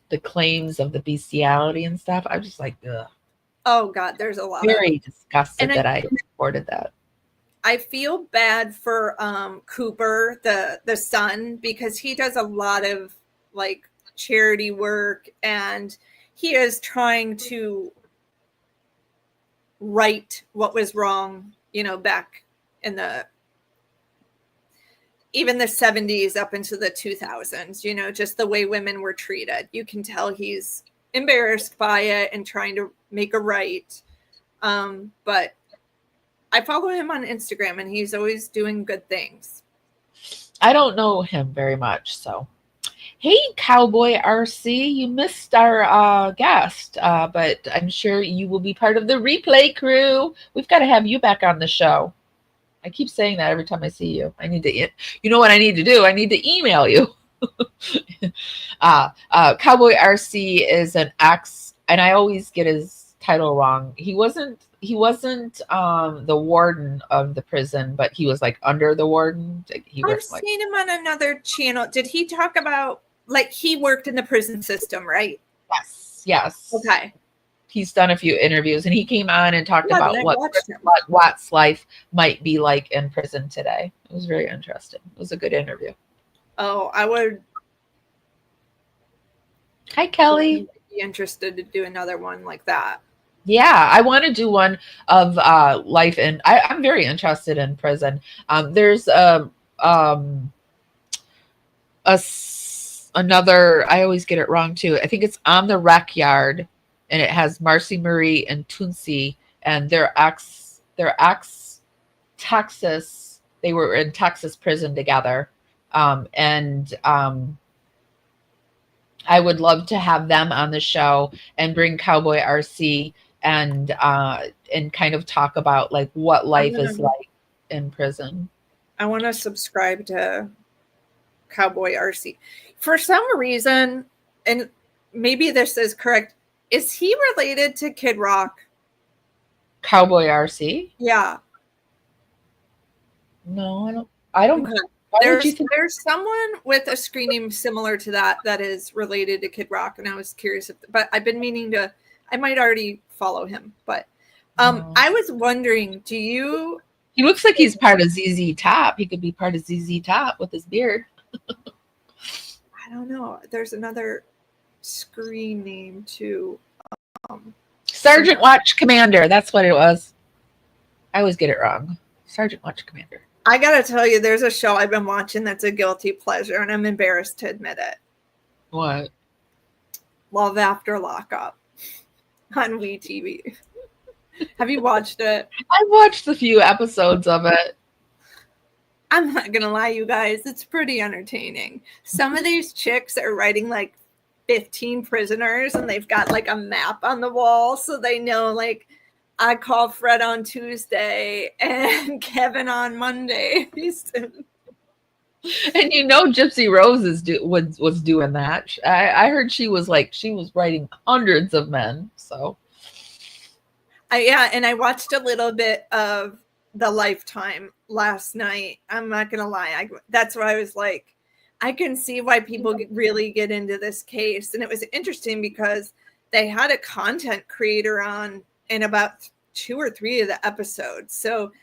the claims of the bestiality and stuff. I was just like, ugh. Oh God, there's a lot. Very disgusted that I reported that. I feel bad for Cooper, the son, because he does a lot of like charity work, and he is trying to right what was wrong, you know, back in even the 70s up into the 2000s, you know, just the way women were treated. You can tell he's embarrassed by it and trying to make a right. But I follow him on Instagram and he's always doing good things. I don't know him very much, so. Hey, Cowboy RC, you missed our guest, but I'm sure you will be part of the replay crew. We've got to have you back on the show. I keep saying that every time I see you. I need to, you know what I need to do? I need to email you. Cowboy RC is an ex, and I always get his title wrong. He wasn't the warden of the prison, but he was like under the warden. I've seen him on another channel. Did he talk about, like, he worked in the prison system, right? Yes. Okay. He's done a few interviews, and he came on and talked about what Watts' life might be like in prison today. It was very interesting. It was a good interview. Oh, I would. Hi, Kelly. Be interested to do another one like that. Yeah, I want to do one of life, and I'm very interested in prison. There's another. I always get it wrong too. I think it's On the Rec Yard, and it has Marcy Marie and Toonsy, and they're ex Texas. They were in Texas prison together, and I would love to have them on the show and bring Cowboy RC and kind of talk about like what life is like in prison. I want to subscribe to Cowboy RC. For some reason, and maybe this is correct, is he related to Kid Rock? Cowboy RC? Yeah. No, I don't. Okay. There's someone with a screen name similar to that is related to Kid Rock, and I was curious but I've been meaning to. I might already follow him, but I was wondering, He looks like he's part of ZZ Top. He could be part of ZZ Top with his beard. I don't know. There's another screen name too. Sergeant Watch Commander. That's what it was. I always get it wrong. Sergeant Watch Commander. I gotta tell you, there's a show I've been watching that's a guilty pleasure, and I'm embarrassed to admit it. What? Love After Lockup on WeTV. Have you watched it? I've watched a few episodes of it. I'm not gonna lie, you guys, it's pretty entertaining. Some of these chicks are writing like 15 prisoners, and they've got like a map on the wall, so they know, like, I call Fred on Tuesday and Kevin on Monday. And you know, Gypsy Rose was doing that. I heard she was writing hundreds of men. So, yeah, and I watched a little bit of the Lifetime last night. I'm not gonna lie. That's why I was like, I can see why people really get into this case. And it was interesting because they had a content creator on in about 2 or 3 of the episodes. So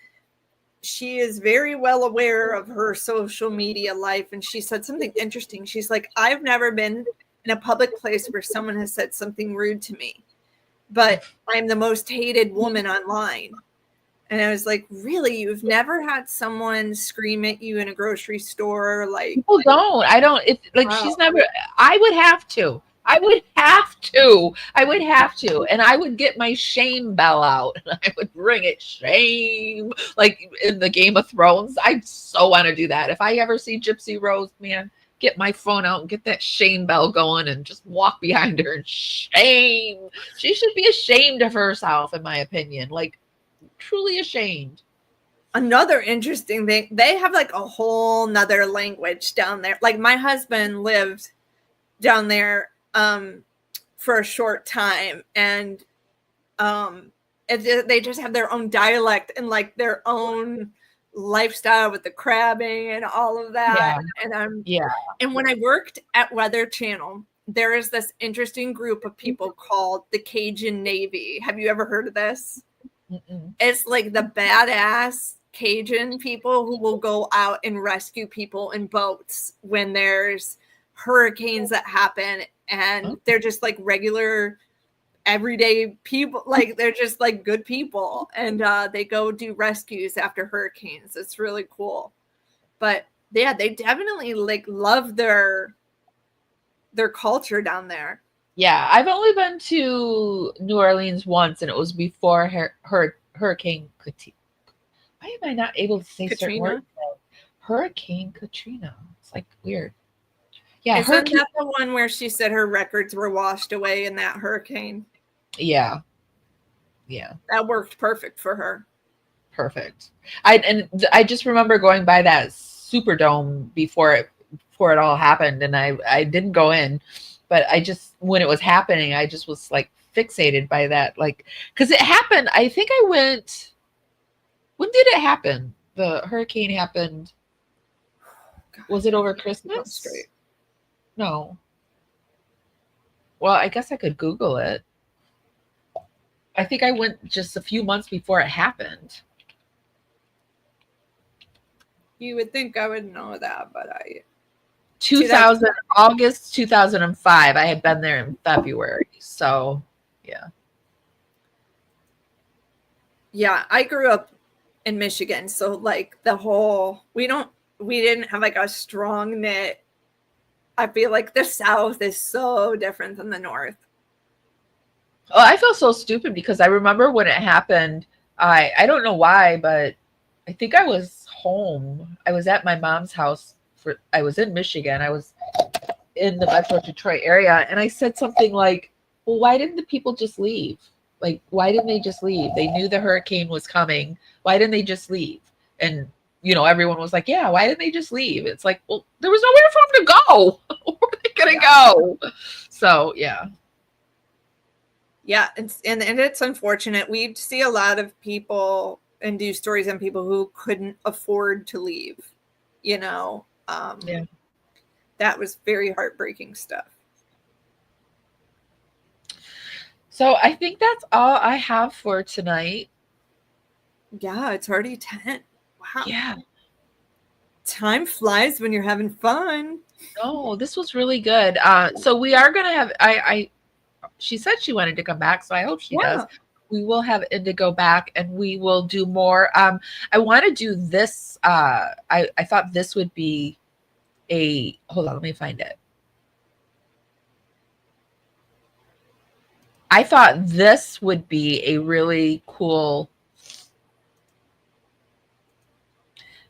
she is very well aware of her social media life. And she said something interesting. She's like, I've never been in a public place where someone has said something rude to me, but I'm the most hated woman online. And I was like, really? You've never had someone scream at you in a grocery store? Like, people don't. I don't. It's like, wow. She's never. I would have to. And I would get my shame bell out and I would ring it, shame, like in the Game of Thrones. I so want to do that. If I ever see Gypsy Rose, man, get my phone out and get that shame bell going and just walk behind her and shame. She should be ashamed of herself, in my opinion. Like, truly ashamed. Another interesting thing, they have like a whole nother language down there. Like, my husband lived down there for a short time, and they just have their own dialect and like their own lifestyle with the crabbing and all of that. Yeah. And when I worked at Weather Channel, there is this interesting group of people called the Cajun Navy. Have you ever heard of this? Mm-mm. It's like the badass Cajun people who will go out and rescue people in boats when there's hurricanes that happen, and they're just like regular everyday people. Like, they're just like good people, and they go do rescues after hurricanes. It's really cool. But yeah, they definitely like love their culture down there. Yeah, I've only been to New Orleans once, and it was before Hurricane Katrina. Why am I not able to say certain words? Hurricane Katrina. It's like weird. Yeah, isn't that the one where she said her records were washed away in that hurricane? Yeah. That worked perfect for her. Perfect. I just remember going by that Superdome before it all happened, and I didn't go in. But I just, when it was happening, I just was like fixated by that. Like, because it happened, I think I went, when did it happen? The hurricane happened. Was it over Christmas? Straight. No. Well, I guess I could Google it. I think I went just a few months before it happened. You would think I would know that, but August 2005. I had been there in February. So, yeah. Yeah, I grew up in Michigan. So, like, we didn't have like a strong knit. I feel like the South is so different than the North. Oh, I feel so stupid because I remember when it happened. I don't know why, but I think I was home. I was at my mom's house. I was in Michigan. I was in the Metro Detroit area, and I said something like, well, why didn't the people just leave? Like, why didn't they just leave? They knew the hurricane was coming. Why didn't they just leave? And, everyone was like, yeah, why didn't they just leave? It's like, well, there was nowhere for them to go. Where are they going to go? So, yeah. Yeah, and it's unfortunate. We see a lot of people and do stories on people who couldn't afford to leave, Yeah. That was very heartbreaking stuff. So I think that's all I have for tonight. Yeah, it's already 10. Wow. Yeah. Time flies when you're having fun. No, this was really good. So we are going to have, she said she wanted to come back, so I hope she does. We will have Indigo back, and we will do more. I want to do this. I thought this would be hold on, let me find it. I thought this would be a really cool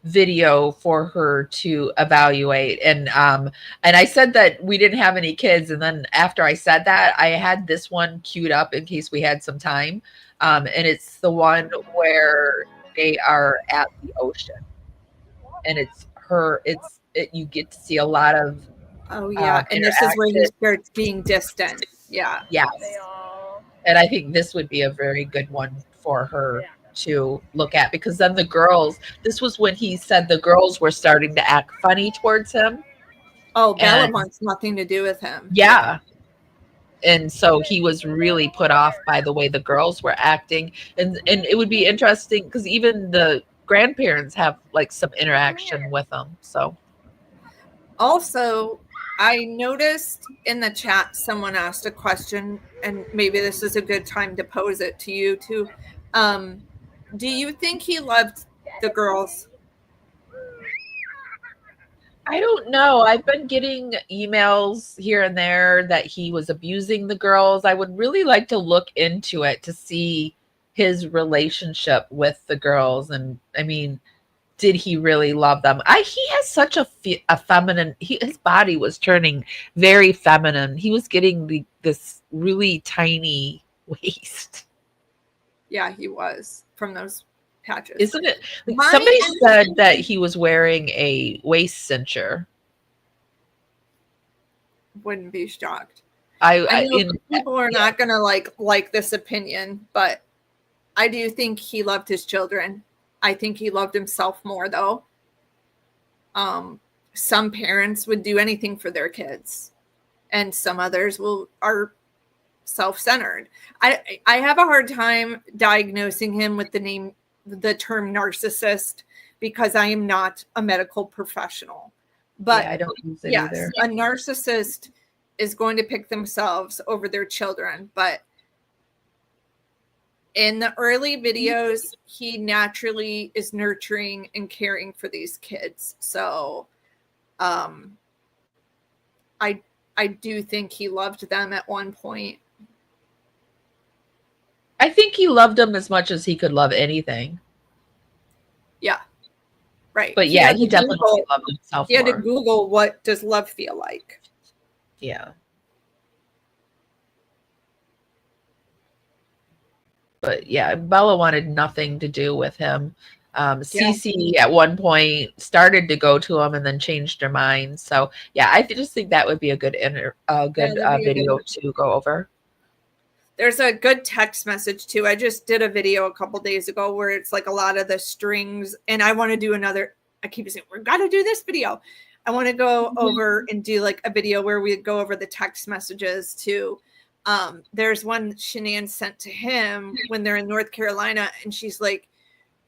video for her to evaluate. And I said that we didn't have any kids. And then after I said that, I had this one queued up in case we had some time. And it's the one where they are at the ocean, and you get to see a lot of, and this is where he starts being distant. Yeah. Yes. And I think this would be a very good one for her to look at, because then the girls, this was when he said the girls were starting to act funny towards him. Oh, Bella And wants nothing to do with him. yeah. And so he was really put off by the way the girls were acting. And it would be interesting because even the grandparents have like some interaction with them. So Also, I noticed in the chat someone asked a question, and maybe this is a good time to pose it to you too. Do you think he loved the girls? I don't know. I've been getting emails here and there that he was abusing the girls. I would really like to look into it to see his relationship with the girls. And I mean, did he really love them? He has such a feminine, his body was turning very feminine. He was getting this really tiny waist. Yeah, he was, from those patches. Isn't it? Somebody said that he was wearing a waist cincher. Wouldn't be shocked. I know people are not gonna like this opinion, but I do think he loved his children. I think he loved himself more, though. Some parents would do anything for their kids, and some others are self-centered. I have a hard time diagnosing him with the term narcissist, because I am not a medical professional. But I don't use it yes, either. a narcissist is going to pick themselves over their children. But in the early videos, he naturally is nurturing and caring for these kids. So I do think he loved them at one point. I think he loved them as much as he could love anything. Yeah. Right. But yeah, he definitely loved himself He had to more. Google, what does love feel like? Yeah. But yeah, Bella wanted nothing to do with him. Cece at one point started to go to him and then changed her mind. So yeah, I just think that would be a good video to go over. There's a good text message too. I just did a video a couple days ago where it's like a lot of the strings, and I want to do another. I keep saying we've got to do this video. I want to go over and do like a video where we go over the text messages too. There's one Shanann sent to him when they're in North Carolina, and she's like,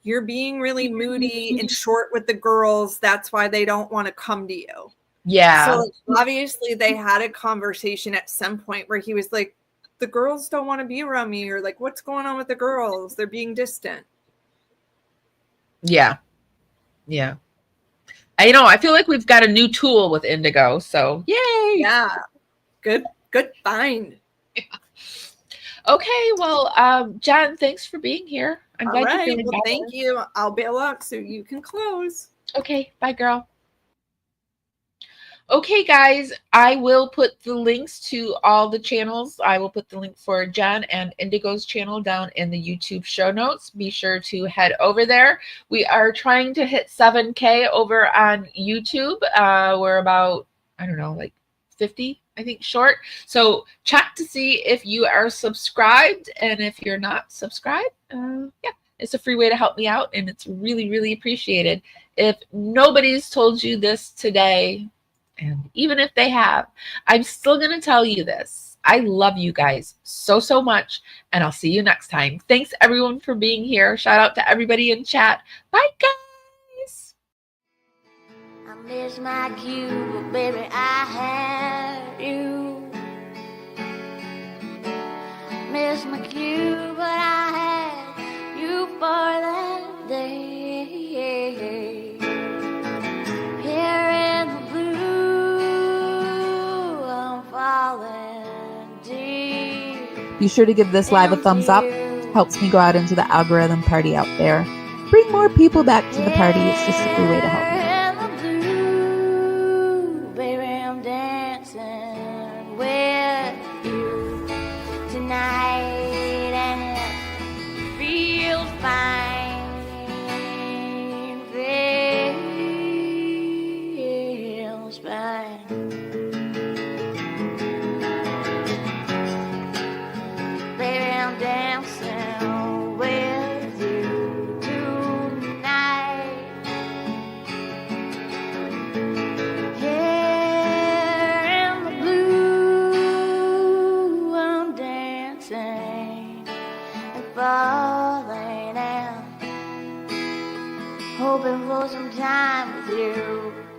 "You're being really moody and short with the girls. That's why they don't want to come to you." Yeah. So obviously they had a conversation at some point where he was like, the girls don't want to be around me, or like, what's going on with the girls? They're being distant. Yeah. Yeah. I feel like we've got a new tool with Indigo. So yay. Yeah. Good find. Yeah. Okay. Well, Jen, thanks for being here. I'm glad you're feeling better. Thank you. I'll bail out so you can close. Okay. Bye, girl. Okay, guys, I will put the links to all the channels. I will put the link for Jen and Indigo's channel down in the YouTube show notes. Be sure to head over there. We are trying to hit 7K over on YouTube. We're about, I don't know, like 50, I think, short. So check to see if you are subscribed. And if you're not subscribed, yeah, it's a free way to help me out. And it's really, really appreciated. If nobody's told you this today, and even if they have, I'm still going to tell you this. I love you guys so, so much. And I'll see you next time. Thanks, everyone, for being here. Shout out to everybody in chat. Bye, guys. I miss my cue, but baby, I had you. Miss my cue, but I had you for that day. Here in the blue, I'm falling deep. Be sure to give this live a thumbs up. Helps me go out into the algorithm party out there. Bring more people back to the party. It's just a free way to help me. Baby, I'm dancing with you tonight, and it feels fine, feels fine. Baby, I'm dancing with you. falling and hoping for some time with you.